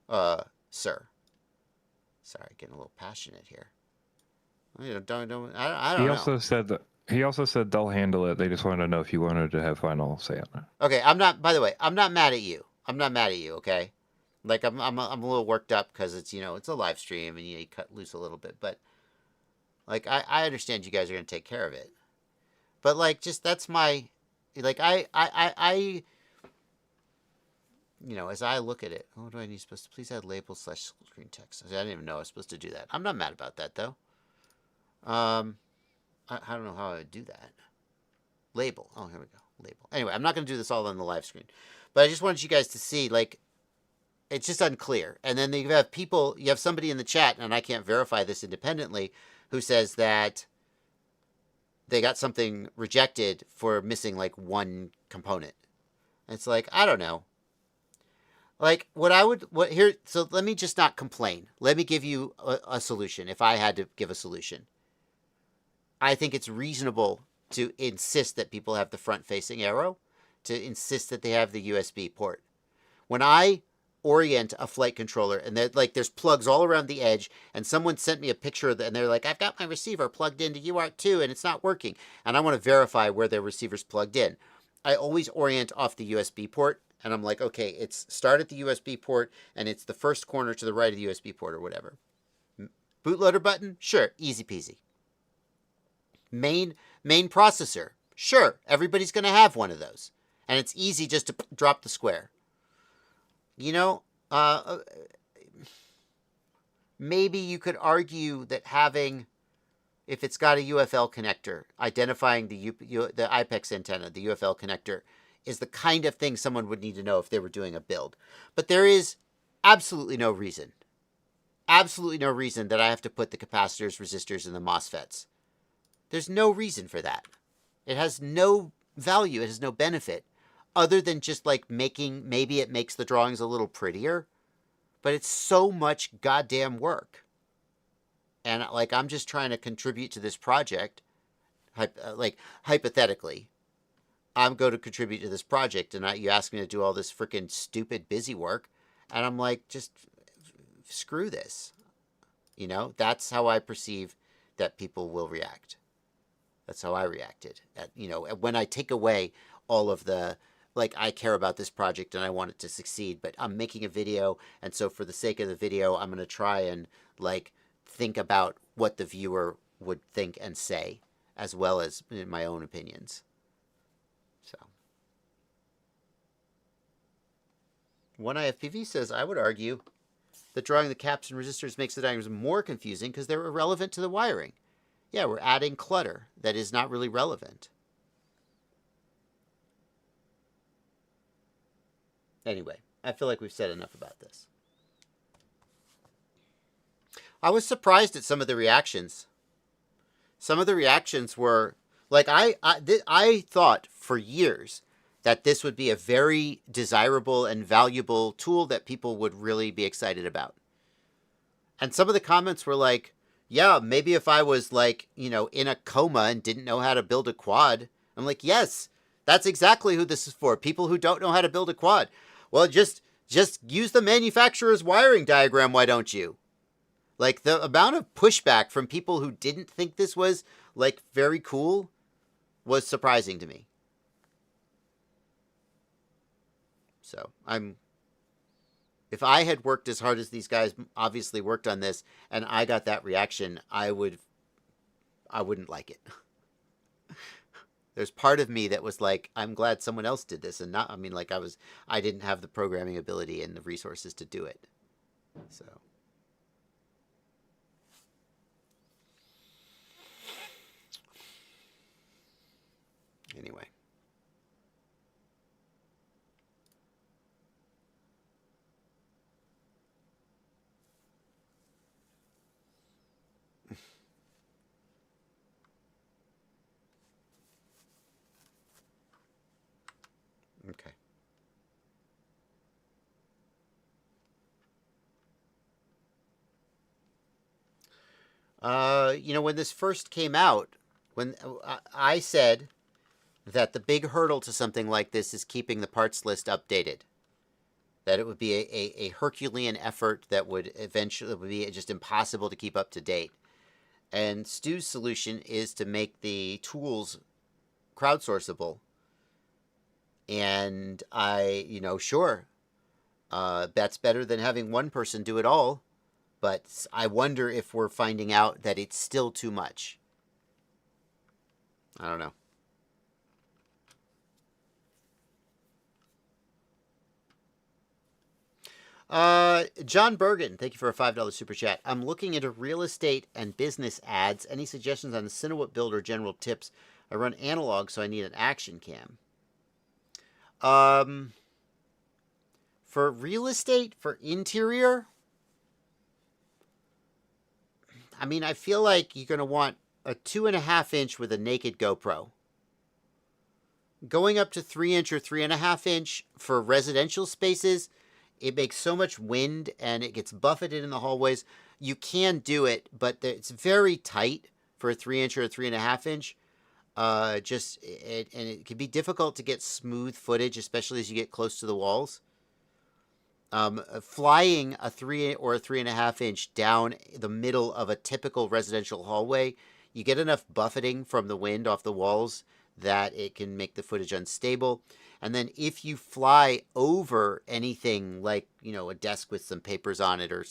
Sir. Sorry, getting a little passionate here. I don't He know. also said that they'll handle it. They just wanted to know if you wanted to have final say on it. Okay, by the way, I'm not mad at you. I'm not mad at you, okay? Like I'm a little worked up because it's, it's a live stream and you cut loose a little bit, but like I understand you guys are going to take care of it. But like just that's my like I as I look at it, what do I need supposed to please add labels / screen text? I didn't even know I was supposed to do that. I'm not mad about that though. I don't know how I would do that. Label. Oh, here we go. Label. Anyway, I'm not going to do this all on the live screen, but I just wanted you guys to see, like, it's just unclear. And then you have somebody in the chat, and I can't verify this independently, who says that they got something rejected for missing like one component. It's like, I don't know. Like so let me just not complain. Let me give you a solution. If I had to give a solution, I think it's reasonable to insist that people have the front-facing arrow, to insist that they have the USB port. When I orient a flight controller and there's plugs all around the edge, and someone sent me a picture of and they're like, I've got my receiver plugged into UART2 and it's not working, and I want to verify where their receiver's plugged in. I always orient off the USB port, and I'm like, okay, it's start at the USB port and it's the first corner to the right of the USB port or whatever. Bootloader button? Sure, easy peasy. Main processor. Sure, everybody's going to have one of those. And it's easy just to drop the square. Maybe you could argue that having, if it's got a UFL connector, identifying the IPEX antenna, the UFL connector, is the kind of thing someone would need to know if they were doing a build. But there is absolutely no reason that I have to put the capacitors, resistors, and the MOSFETs. There's no reason for that. It has no value. It has no benefit other than just like maybe it makes the drawings a little prettier, but it's so much goddamn work. And like, I'm just trying to contribute to this project. Like, hypothetically, I'm going to contribute to this project, and you ask me to do all this freaking stupid busy work, and I'm like, just screw this. That's how I perceive that people will react. That's how I reacted. When I take away all of the, like, I care about this project and I want it to succeed, but I'm making a video, and so for the sake of the video, I'm going to try and, like, think about what the viewer would think and say, as well as my own opinions. So. One IFPV says, I would argue that drawing the caps and resistors makes the diagrams more confusing because they're irrelevant to the wiring. Yeah, we're adding clutter that is not really relevant. Anyway, I feel like we've said enough about this. I was surprised at some of the reactions. Some of the reactions were like, I thought for years that this would be a very desirable and valuable tool that people would really be excited about. And some of the comments were like, yeah, maybe if I was like, in a coma and didn't know how to build a quad. I'm like, yes, that's exactly who this is for. People who don't know how to build a quad. Well, just use the manufacturer's wiring diagram, why don't you? Like, the amount of pushback from people who didn't think this was, like, very cool was surprising to me. So, if I had worked as hard as these guys obviously worked on this, and I got that reaction, I wouldn't like it. There's part of me that was like, I'm glad someone else did this, and I didn't have the programming ability and the resources to do it. So. Anyway. Okay. When this first came out, when I said that the big hurdle to something like this is keeping the parts list updated. That it would be a Herculean effort that would eventually be just impossible to keep up to date. And Stu's solution is to make the tools crowdsourceable. And sure, that's better than having one person do it all. But I wonder if we're finding out that it's still too much. I don't know. John Bergen, thank you for a $5 super chat. I'm looking into real estate and business ads. Any suggestions on the Cinewatt build or general tips? I run analog, so I need an action cam. For real estate, for interior, I mean, I feel like you're going to want a 2.5 inch with a naked GoPro. Going up to 3 inch or 3.5 inch for residential spaces, it makes so much wind and it gets buffeted in the hallways. You can do it, but it's very tight for a 3 inch or a 3.5 inch. And it can be difficult to get smooth footage, especially as you get close to the walls. Flying a 3 or a 3.5 inch down the middle of a typical residential hallway, you get enough buffeting from the wind off the walls that it can make the footage unstable. And then if you fly over anything like, a desk with some papers on it or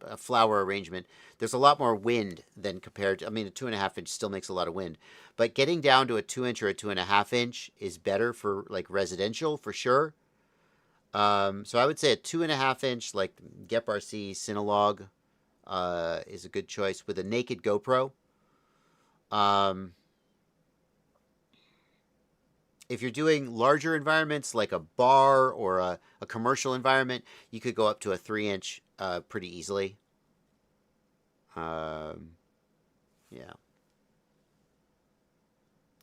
a flower arrangement, there's a lot more wind than compared to, a 2.5 inch still makes a lot of wind. But getting down to a 2 inch or a 2.5 inch is better for like residential for sure. So I would say a 2.5 inch like Gep RC Cinelog is a good choice with a naked GoPro. If you're doing larger environments like a bar or a commercial environment, you could go up to a 3 inch pretty easily. Yeah.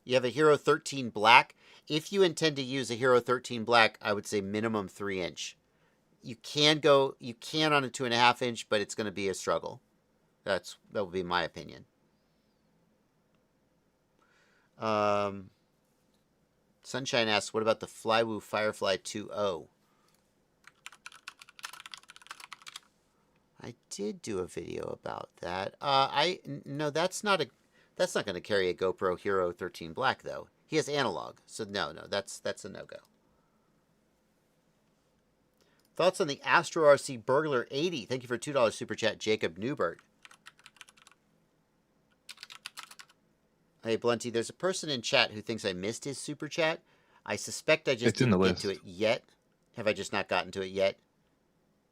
You have a Hero 13 Black. If you intend to use a Hero 13 Black, I would say minimum 3 inch. You can on a 2.5 inch, but it's going to be a struggle. That would be my opinion. Sunshine asks, what about the Flywoo Firefly 2.0? I did do a video about that. No, that's not going to carry a GoPro Hero 13 Black though. He has analog, so no, that's a no-go. Thoughts on the Astro RC Burglar 80? Thank you for $2 super chat, Jacob Newberg. Hey, Blunty, there's a person in chat who thinks I missed his super chat. I suspect I just didn't get to it yet. Have I just not gotten to it yet?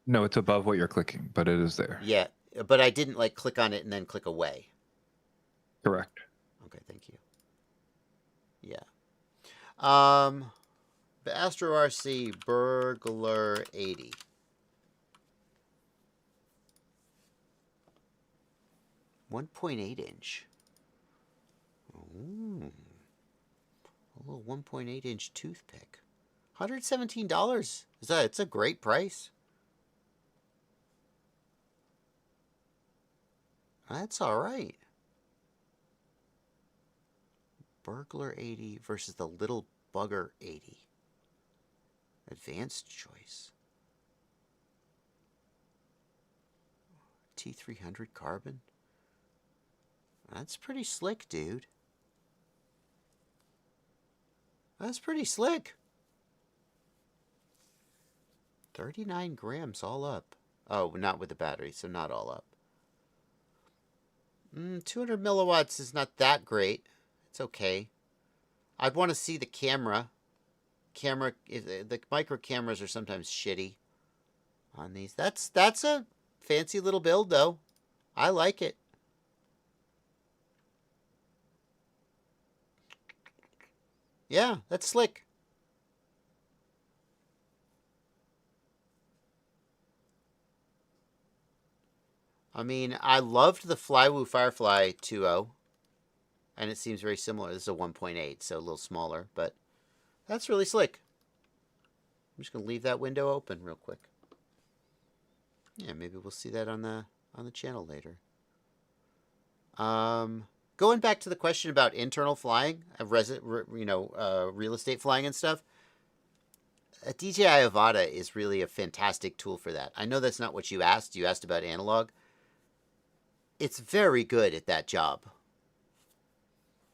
No, it's above what you're clicking, but it is there. Yeah, but I didn't click on it and then click away. Correct. Okay, thank you. Yeah. The Astro RC Burglar 80. .8 inch. Ooh. A little 1.8 inch toothpick. $117. It's a great price. That's all right. Burglar 80 versus the Little Bugger 80. Advanced choice. T300 carbon. That's pretty slick, dude. That's pretty slick. 39 grams all up. Oh, not with the battery, so not all up. 200 milliwatts is not that great. It's okay. I'd want to see the camera. The micro cameras are sometimes shitty on these. That's a fancy little build, though. I like it. Yeah, that's slick. I loved the Flywoo Firefly 2.0, and it seems very similar. This is a 1.8, so a little smaller, but that's really slick. I'm just going to leave that window open real quick. Yeah, maybe we'll see that on the channel later. Going back to the question about internal flying, real estate flying and stuff, a DJI Avata is really a fantastic tool for that. I know that's not what you asked. You asked about analog. It's very good at that job.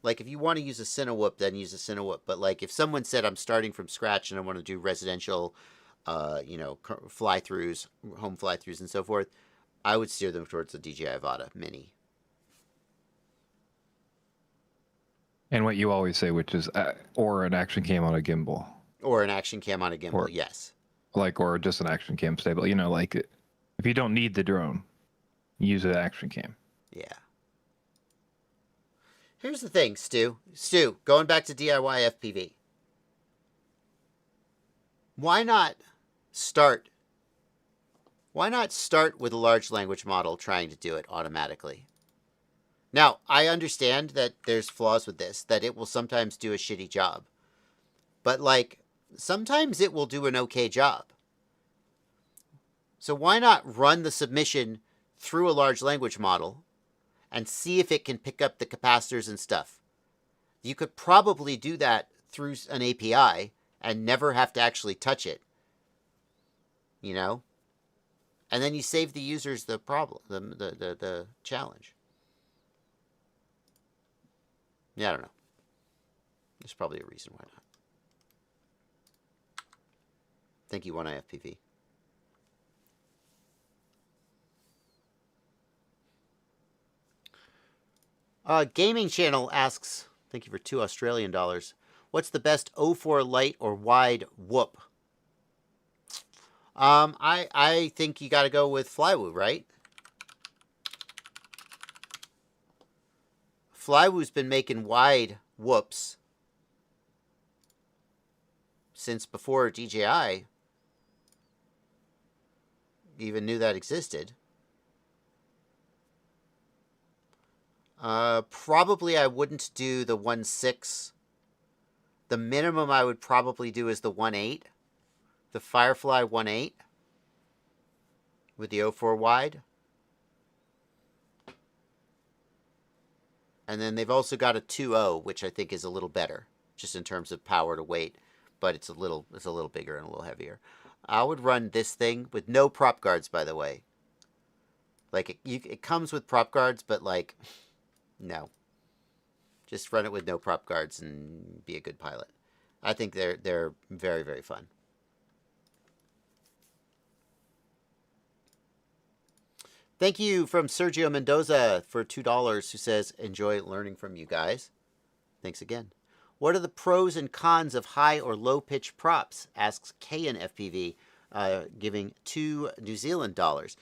Like, if you want to use a Cinewhoop, then use a Cinewhoop. But, like, if someone said, I'm starting from scratch and I want to do residential, fly-throughs, home fly-throughs and so forth, I would steer them towards the DJI Avata Mini. And what you always say, which is, or an action cam on a gimbal. Or an action cam on a gimbal, Or- yes. Like, or just an action cam stable. You know, like, if you don't need the drone, use an action cam. Yeah. Here's the thing, Stu. Going back to DIY FPV. Why not start with a large language model trying to do it automatically? Now, I understand that there's flaws with this, that it will sometimes do a shitty job. But, like, sometimes it will do an okay job. So why not run the submission through a large language model and see if it can pick up the capacitors and stuff? You could probably do that through an API and never have to actually touch it. You know? And then you save the users the problem, the challenge. Yeah, I don't know. There's probably a reason why not. Thank you, One Eye FPV. Gaming Channel asks, thank you for $2 Australian. What's the best 04 light or wide whoop? I think you got to go with Flywoo, right? Flywoo's been making wide whoops since before DJI even knew that existed. Probably I wouldn't do the 1.6. The minimum I would probably do is the 1.8. The Firefly 1.8 with the 04 wide. And then they've also got a 2.0, which I think is a little better, just in terms of power to weight, but it's a little bigger and a little heavier. I would run this thing with no prop guards, by the way. Like, it comes with prop guards, but, like, no. Just run it with no prop guards and be a good pilot. I think they're very, very fun. Thank you from Sergio Mendoza for $2, who says, enjoy learning from you guys. Thanks again. What are the pros and cons of high or low pitch props? Asks Kayan FPV, giving $2 New Zealand dollars.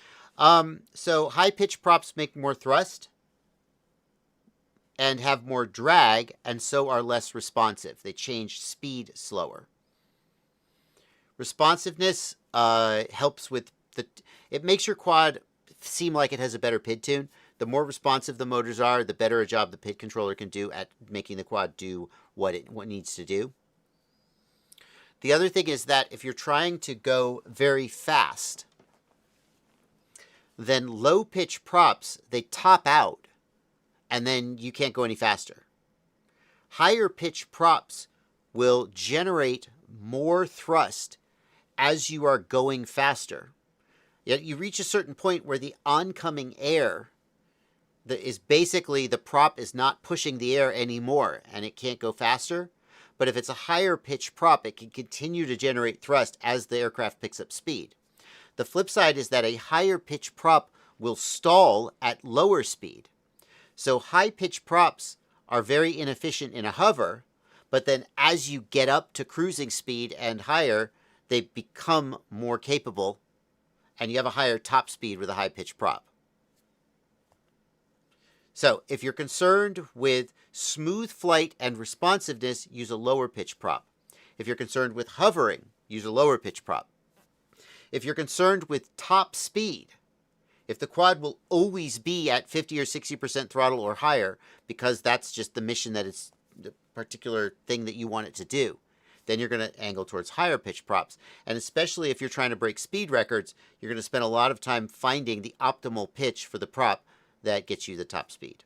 So high pitch props make more thrust and have more drag, and so are less responsive. They change speed slower. Responsiveness helps with it makes your quad seem like it has a better PID tune. The more responsive the motors are, the better a job the PID controller can do at making the quad do what needs to do. The other thing is that if you're trying to go very fast, then low pitch props, they top out, and then you can't go any faster. Higher pitch props will generate more thrust as you are going faster. Yet you reach a certain point where the oncoming air that is basically the prop is not pushing the air anymore and it can't go faster. But if it's a higher pitch prop, it can continue to generate thrust as the aircraft picks up speed. The flip side is that a higher pitch prop will stall at lower speed. So high pitch props are very inefficient in a hover, but then as you get up to cruising speed and higher, they become more capable, and you have a higher top speed with a high pitch prop. So if you're concerned with smooth flight and responsiveness, use a lower pitch prop. If you're concerned with hovering, use a lower pitch prop. If you're concerned with top speed, if the quad will always be at 50 or 60% throttle or higher, because that's just the mission that it's the particular thing that you want it to do, then you're going to angle towards higher pitch props. And especially if you're trying to break speed records, you're going to spend a lot of time finding the optimal pitch for the prop that gets you the top speed.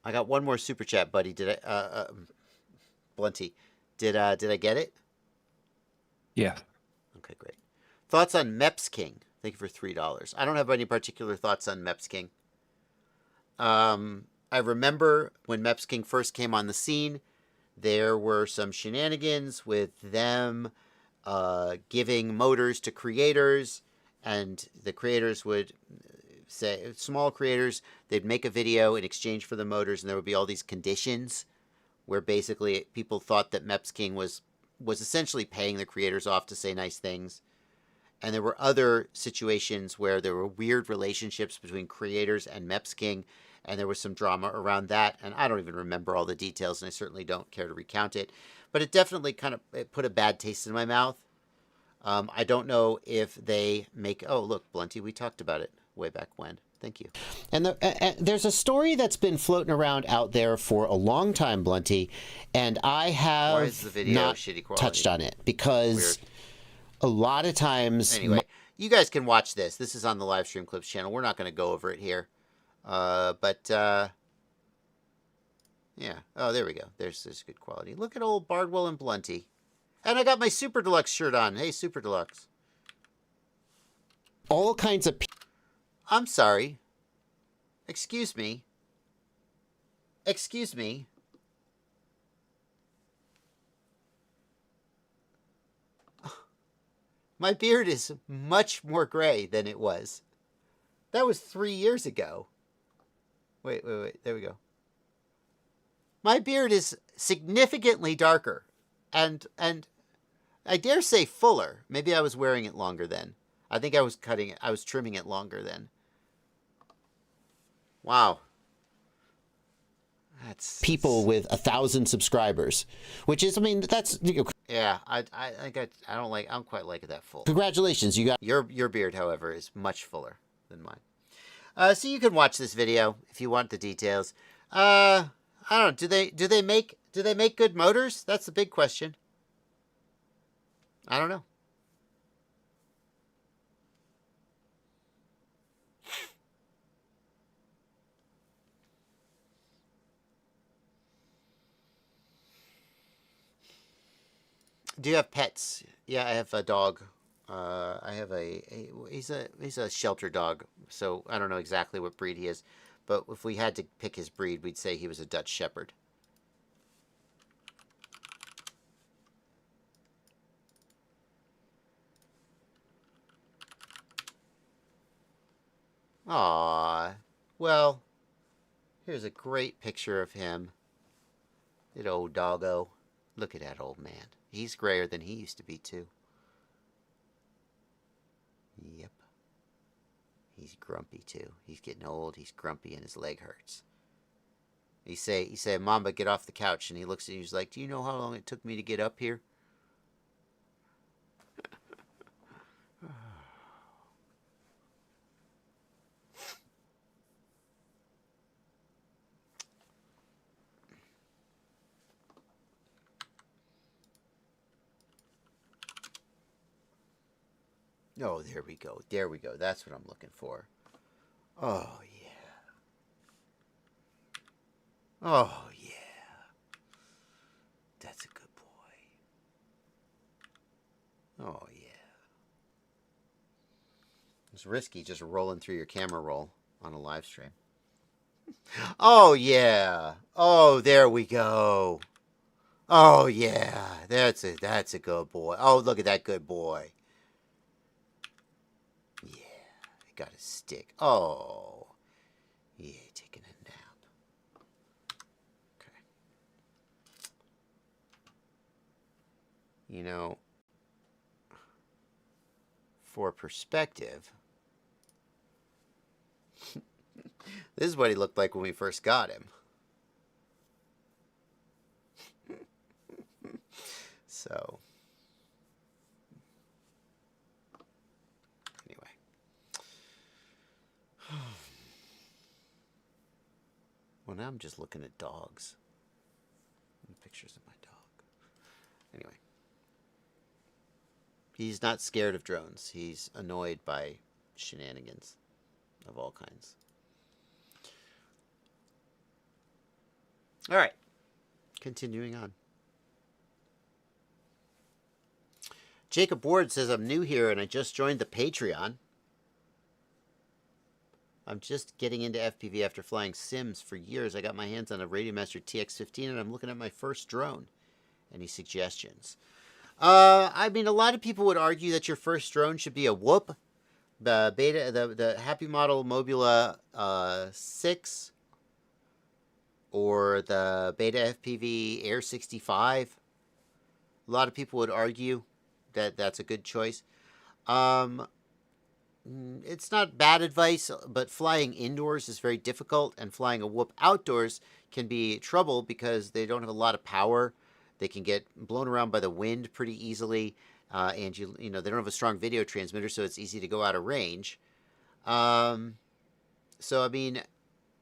I got one more super chat, buddy. Did I? Blunty, did I get it? Yeah. Okay, great. Thoughts on Meps King? Thank you for $3. I don't have any particular thoughts on Meps King. I remember when Meps King first came on the scene, there were some shenanigans with them giving motors to creators, and the creators would say, small creators, they'd make a video in exchange for the motors, and there would be all these conditions where basically people thought that Meps King was essentially paying the creators off to say nice things. And there were other situations where there were weird relationships between creators and Meps King, and there was some drama around that. And I don't even remember all the details, and I certainly don't care to recount it. But it definitely it put a bad taste in my mouth. I don't know if they make... Oh, look, Blunty, we talked about it way back when. Thank you. And there's a story that's been floating around out there for a long time, Blunty, and I have not touched on it because a lot of times... Anyway, you guys can watch this. This is on the Livestream Clips channel. We're not going to go over it here. Yeah. Oh, there we go. There's good quality. Look at old Bardwell and Blunty. And I got my Super Deluxe shirt on. Hey, Super Deluxe. All kinds of... I'm sorry. Excuse me. Excuse me. My beard is much more gray than it was. That was 3 years ago. Wait. There we go. My beard is significantly darker. And I dare say fuller. Maybe I was wearing it longer then. I think I was cutting it. I was trimming it longer then. Wow. That's people with 1,000 subscribers, which is, I mean, that's... Yeah, I don't quite like it that full. Congratulations, you got... Your beard, however, is much fuller than mine. So you can watch this video if you want the details. I don't know, do they make good motors? That's the big question. I don't know. Do you have pets? Yeah, I have a dog. I have he's a shelter dog, so I don't know exactly what breed he is, but if we had to pick his breed, we'd say he was a Dutch Shepherd. Aww. Well, here's a great picture of him. That old doggo. Look at that old man. He's grayer than he used to be, too. Yep. He's grumpy, too. He's getting old. He's grumpy and his leg hurts. You say, Mamba, get off the couch. And he looks at you, he's like, do you know how long it took me to get up here? Oh, there we go. There we go. That's what I'm looking for. Oh, yeah. Oh, yeah. That's a good boy. Oh, yeah. It's risky just rolling through your camera roll on a live stream. Oh, yeah. Oh, there we go. Oh, yeah. That's a good boy. Oh, look at that good boy. Yeah, he got a stick. Oh, yeah, taking a nap. Okay. You know, for perspective, this is what he looked like when we first got him. So... Well, now I'm just looking at dogs. Pictures of my dog. Anyway. He's not scared of drones. He's annoyed by shenanigans of all kinds. All right. Continuing on. Jacob Ward says, I'm new here and I just joined the Patreon. I'm just getting into FPV after flying sims for years. I got my hands on a Radiomaster TX-15 and I'm looking at my first drone. Any suggestions? I mean, a lot of people would argue that your first drone should be a Whoop. The Happy Model Mobula 6 or the Beta FPV Air 65. A lot of people would argue that that's a good choice. It's not bad advice, but flying indoors is very difficult, and flying a Whoop outdoors can be trouble because they don't have a lot of power. They can get blown around by the wind pretty easily, and you know they don't have a strong video transmitter, so it's easy to go out of range. So I mean,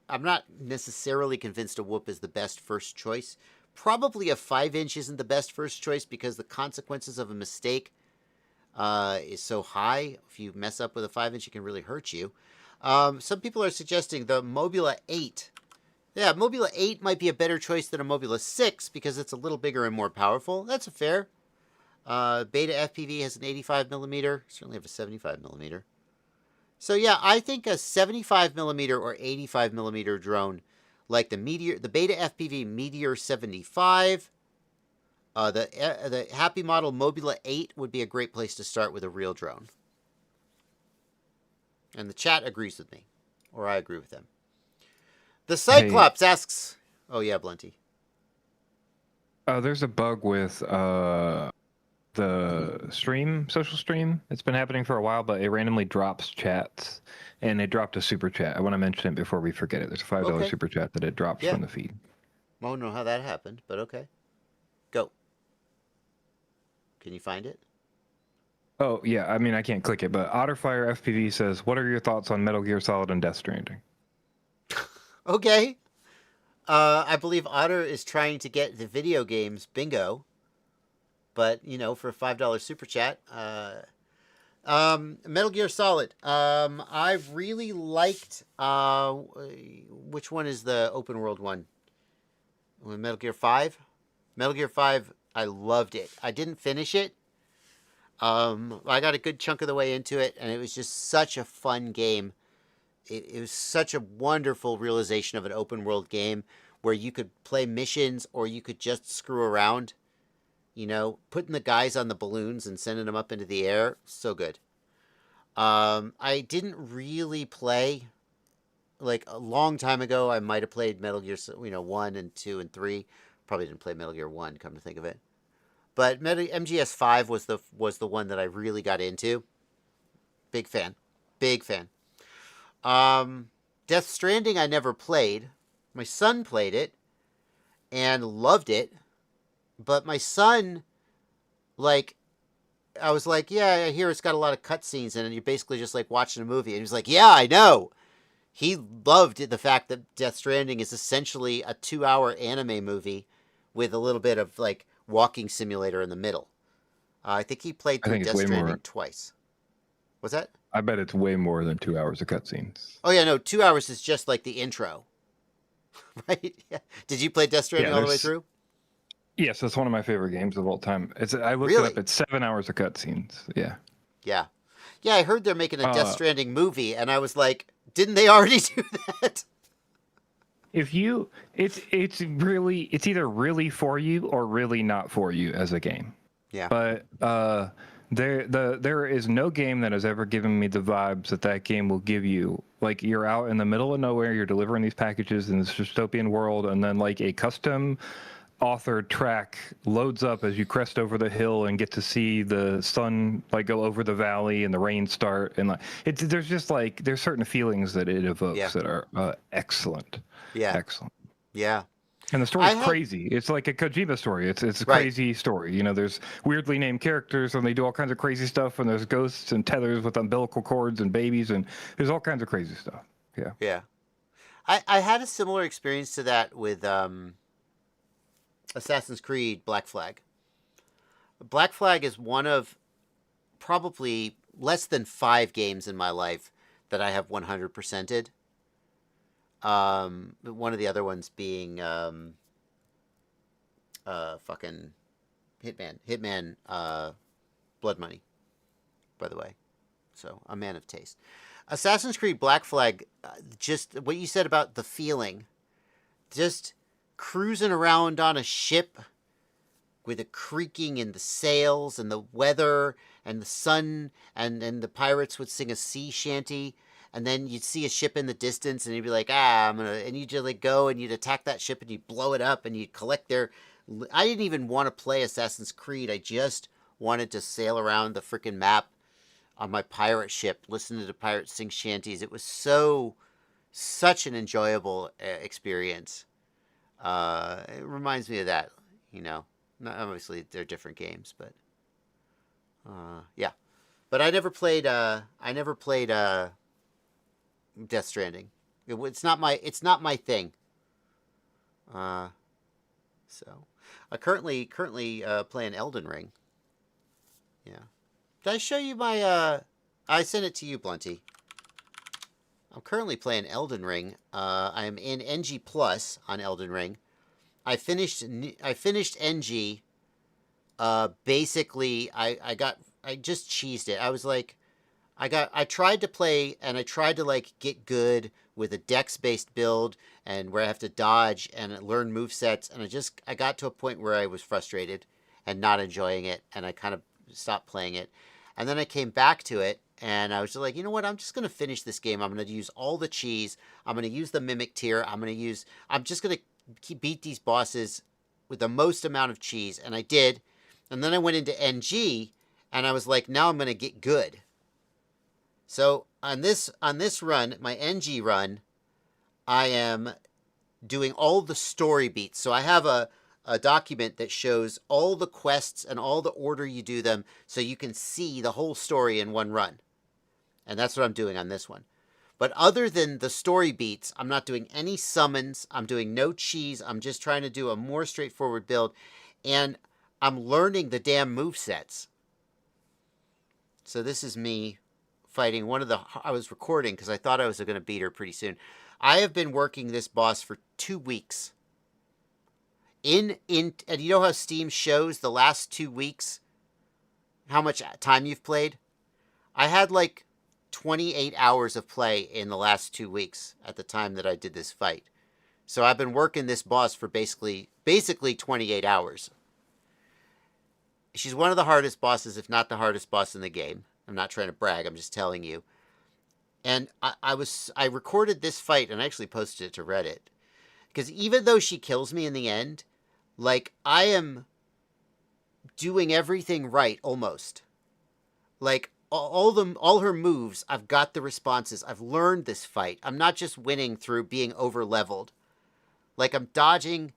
I'm not necessarily convinced a Whoop is the best first choice. Probably a 5-inch isn't the best first choice because the consequences of a mistake is so high. If you mess up with a 5-inch, it can really hurt you. Some people are suggesting the Mobula 8. Yeah, Mobula 8 might be a better choice than a Mobula 6 because it's a little bigger and more powerful. That's fair. Beta FPV has an 85 millimeter. Certainly have a 75 millimeter. So yeah, I think a 75 millimeter or 85 millimeter drone, like the Beta FPV Meteor 75, the Happy Model Mobula 8 would be a great place to start with a real drone. And the chat agrees with me, or I agree with them. The Cyclops asks, "Oh yeah, Blunty." There's a bug with the social stream. It's been happening for a while, but it randomly drops chats, and it dropped a super chat. I want to mention it before we forget it. There's a $5 super chat that it drops from the feed. I don't know how that happened, but okay. Go. Can you find it? Oh yeah, I mean I can't click it, but Otterfire FPV says, "What are your thoughts on Metal Gear Solid and Death Stranding?" Okay. I believe Otter is trying to get the video games bingo. But, you know, for a $5 super chat. Metal Gear Solid. I've really liked... which one is the open world one? Metal Gear 5? Metal Gear 5, I loved it. I didn't finish it. I got a good chunk of the way into it, and it was just such a fun game. It was such a wonderful realization of an open world game where you could play missions or you could just screw around. You know, putting the guys on the balloons and sending them up into the air. So good. I didn't really play. Like, a long time ago, I might have played Metal Gear, 1 and 2 and 3. Probably didn't play Metal Gear 1, come to think of it. But MGS 5 was the one that I really got into. Big fan. Big fan. Death Stranding I never played. My son played it and loved it. But my son, like, I was like, yeah, I hear it's got a lot of cutscenes in it, and you're basically just like watching a movie. And he was like, yeah, I know. He loved the fact that Death Stranding is essentially a 2-hour anime movie with a little bit of, like, walking simulator in the middle. I think he played through Death Stranding twice. What's that? I bet it's way more than 2 hours of cutscenes. Oh, yeah, no, 2 hours is just like the intro. Right? Yeah. Did you play Death Stranding all the way through? Yes, it's one of my favorite games of all time. I looked it up. It's 7 hours of cutscenes. Yeah. Yeah. Yeah, I heard they're making a Death Stranding movie, and I was like, didn't they already do that? It's either really for you or really not for you as a game. Yeah. But there is no game that has ever given me the vibes that game will give you. Like, you're out in the middle of nowhere, you're delivering these packages in this dystopian world, and then like a custom authored track loads up as you crest over the hill and get to see the sun like go over the valley and the rain start, and like there's certain feelings that it evokes that are excellent. Yeah. Excellent. Yeah. And the story's crazy. It's like a Kojima story. It's a crazy story. You know, there's weirdly named characters and they do all kinds of crazy stuff, and there's ghosts and tethers with umbilical cords and babies, and there's all kinds of crazy stuff. Yeah. Yeah. I had a similar experience to that with Assassin's Creed Black Flag. Black Flag is one of probably less than 5 games in my life that I have 100%ed. One of the other ones being fucking Hitman, Blood Money, by the way. So, a man of taste. Assassin's Creed Black Flag, just what you said about the feeling. Just cruising around on a ship with the creaking in the sails and the weather and the sun, and the pirates would sing a sea shanty, and then you'd see a ship in the distance and you'd be like, and you'd just like go and you'd attack that ship and you'd blow it up and you'd collect their... I didn't even want to play Assassin's Creed. I just wanted to sail around the freaking map on my pirate ship, listen to the pirates sing shanties. It was such an enjoyable experience. It reminds me of that, you know. Obviously, they're different games, but yeah. But I never played Death Stranding. It's not my thing. So I currently playing Elden Ring. Yeah. Did I show you my I sent it to you, Blunty. I'm currently playing Elden Ring. I'm in NG Plus on Elden Ring. I finished NG. Basically, I just cheesed it. I was like, I tried to play and I tried to like get good with a dex-based build and where I have to dodge and learn movesets, and I got to a point where I was frustrated and not enjoying it, and I kind of stopped playing it. And then I came back to it, and I was just like, you know what? I'm just going to finish this game. I'm going to use all the cheese. I'm going to use the mimic tier. I'm just going to beat these bosses with the most amount of cheese, and I did. And then I went into NG, and I was like, now I'm going to get good. So on this run, my NG run, I am doing all the story beats. So I have a document that shows all the quests and all the order you do them, so you can see the whole story in one run. And that's what I'm doing on this one. But other than the story beats, I'm not doing any summons. I'm doing no cheese. I'm just trying to do a more straightforward build. And I'm learning the damn movesets. So this is me fighting I was recording because I thought I was going to beat her pretty soon. I have been working this boss for 2 weeks. And you know how Steam shows the last 2 weeks how much time you've played? I had like 28 hours of play in the last 2 weeks at the time that I did this fight. So I've been working this boss for basically 28 hours. She's one of the hardest bosses, if not the hardest boss in the game. I'm not trying to brag, I'm just telling you. And I recorded this fight and I actually posted it to Reddit. Because even though she kills me in the end, like, I am doing everything right, almost. Like, all her moves, I've got the responses. I've learned this fight. I'm not just winning through being over-leveled. Like, I'm dodging.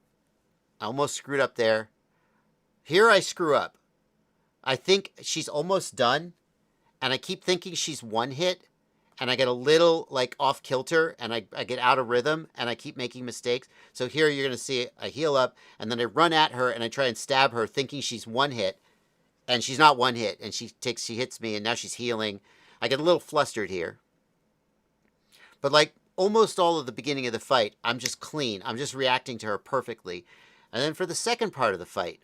I almost screwed up there. Here I screw up. I think she's almost done, and I keep thinking she's one hit, and I get a little, like, off kilter, and I get out of rhythm, and I keep making mistakes. So here you're going to see I heal up, and then I run at her, and I try and stab her, thinking she's one hit, and she's not one hit, and she hits me, and now she's healing. I get a little flustered here. But, like, almost all of the beginning of the fight, I'm just clean. I'm just reacting to her perfectly. And then for the second part of the fight,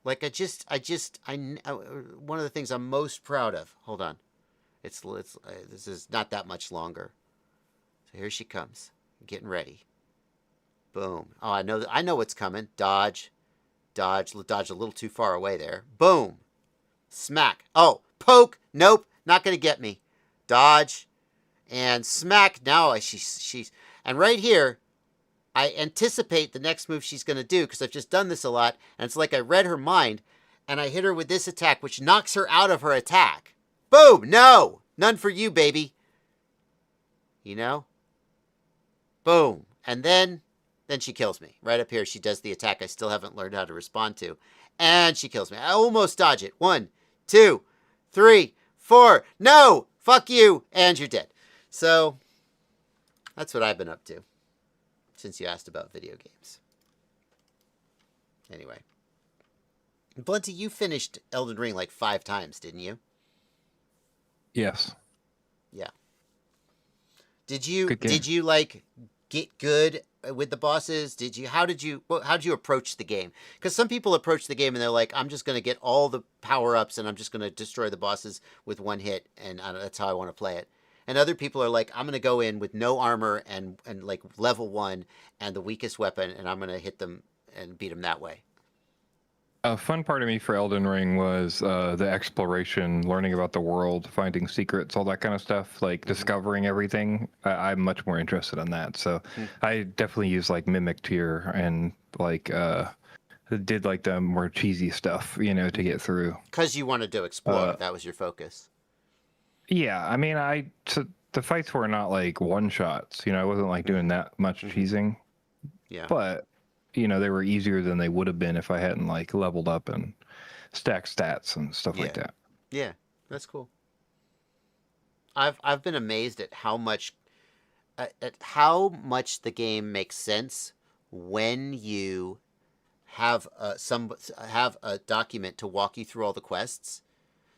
like, one of the things I'm most proud of. Hold on. This is not that much longer. So here she comes. Getting ready. Boom. Oh, I know what's coming. Dodge a little too far away there. Boom. Smack. Oh, poke. Nope. Not going to get me. Dodge. And smack. Now she's... And right here, I anticipate the next move she's going to do because I've just done this a lot. And it's like I read her mind. And I hit her with this attack, which knocks her out of her attack. Boom. No. None for you, baby. You know? Boom. And then she kills me. Right up here, she does the attack I still haven't learned how to respond to. And she kills me. I almost dodge it. 1, 2, 3, 4. No! Fuck you! And you're dead. So, that's what I've been up to. Since you asked about video games. Anyway. Blunty, you finished Elden Ring like 5 times, didn't you? Yes. Yeah. Did you like get good with the bosses? How did you approach the game? Because some people approach the game and they're like, I'm just going to get all the power ups and I'm just going to destroy the bosses with one hit, and that's how I want to play it. And other people are like, I'm going to go in with no armor and like level 1 and the weakest weapon, and I'm going to hit them and beat them that way. A fun part of me for Elden Ring was the exploration, learning about the world, finding secrets, all that kind of stuff, like discovering everything. I'm much more interested in that. So I definitely use like Mimic Tier and like did like the more cheesy stuff, you know, to get through. Because you wanted to explore. That was your focus. Yeah, I mean, the fights were not like one shots. You know, I wasn't like doing that much cheesing. Yeah. But you know, they were easier than they would have been if I hadn't like leveled up and stacked stats and stuff like that. Yeah, that's cool. I've been amazed at how much the game makes sense when you have have a document to walk you through all the quests.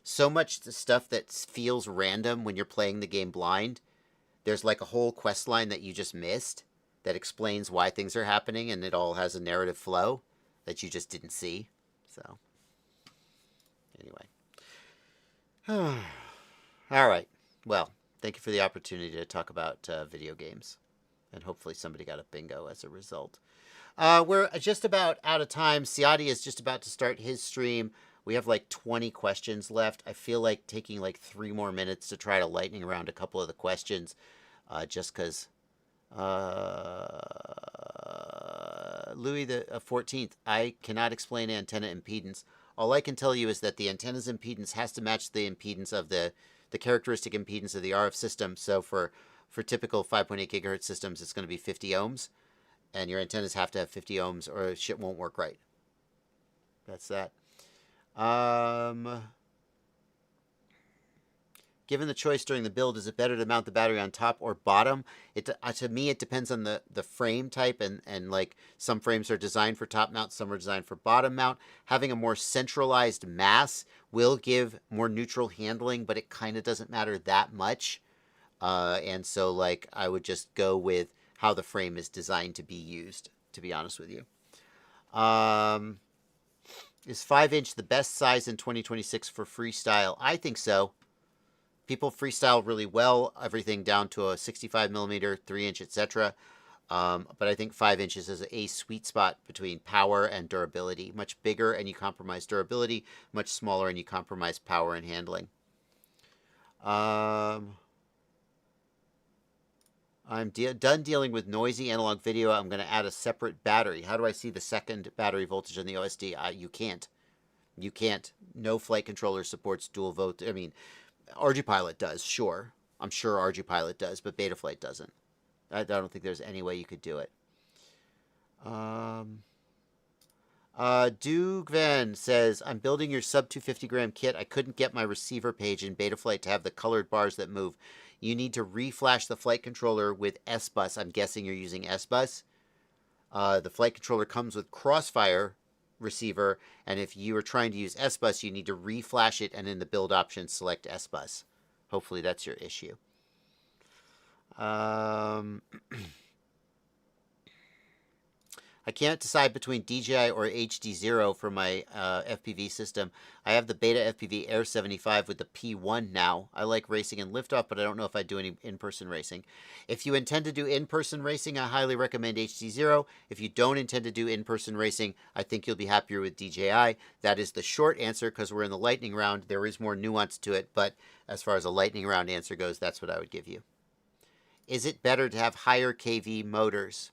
So much the stuff that feels random when you're playing the game blind. There's like a whole quest line that you just missed that explains why things are happening, and it all has a narrative flow that you just didn't see. So, anyway. All right. Well, thank you for the opportunity to talk about video games. And hopefully somebody got a bingo as a result. We're just about out of time. Siadi is just about to start his stream. We have like 20 questions left. I feel like taking like 3 more minutes to try to lightning around a couple of the questions, just because Louis the 14th, I cannot explain antenna impedance. All I can tell you is that the antenna's impedance has to match the impedance of the characteristic impedance of the RF system. So for typical 5.8 gigahertz systems, it's going to be 50 ohms, and your antennas have to have 50 ohms or shit won't work right. That's that. Given the choice during the build, is it better to mount the battery on top or bottom? To me, it depends on the frame type, and like some frames are designed for top mount, some are designed for bottom mount. Having a more centralized mass will give more neutral handling, but it kind of doesn't matter that much. And so, like, I would just go with how the frame is designed to be used, to be honest with you. Is 5-inch the best size in 2026 for freestyle? I think so. People freestyle really well, everything down to a 65 millimeter, 3-inch, etc. But I think 5 inches is a sweet spot between power and durability. Much bigger and you compromise durability. Much smaller and you compromise power and handling. I'm done dealing with noisy analog video. I'm going to add a separate battery. How do I see the second battery voltage on the OSD? You can't. You can't. No flight controller supports dual volt. I mean, RGPilot does, sure. I'm sure RGPilot does, but Betaflight doesn't. I don't think there's any way you could do it. Dugven says, I'm building your sub 250 gram kit. I couldn't get my receiver page in Betaflight to have the colored bars that move. You need to reflash the flight controller with S-Bus. I'm guessing you're using S-Bus. The flight controller comes with Crossfire receiver, and if you are trying to use S-Bus, you need to reflash it, and in the build options, select S-Bus. Hopefully that's your issue. I can't decide between DJI or HD0 for my FPV system. I have the Beta FPV Air 75 with the P1 now. I like racing and liftoff, but I don't know if I do any in-person racing. If you intend to do in-person racing, I highly recommend HD0. If you don't intend to do in-person racing, I think you'll be happier with DJI. That is the short answer because we're in the lightning round. There is more nuance to it, but as far as a lightning round answer goes, that's what I would give you. Is it better to have higher KV motors?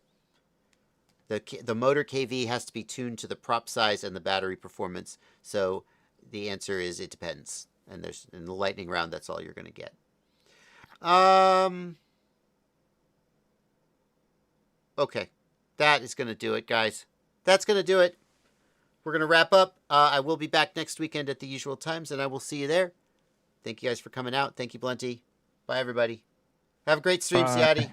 The motor KV has to be tuned to the prop size and the battery performance. So the answer is it depends. And there's in the lightning round, that's all you're going to get. Okay. That is going to do it, guys. That's going to do it. We're going to wrap up. I will be back next weekend at the usual times, and I will see you there. Thank you guys for coming out. Thank you, Blunty. Bye, everybody. Have a great stream, Siadi.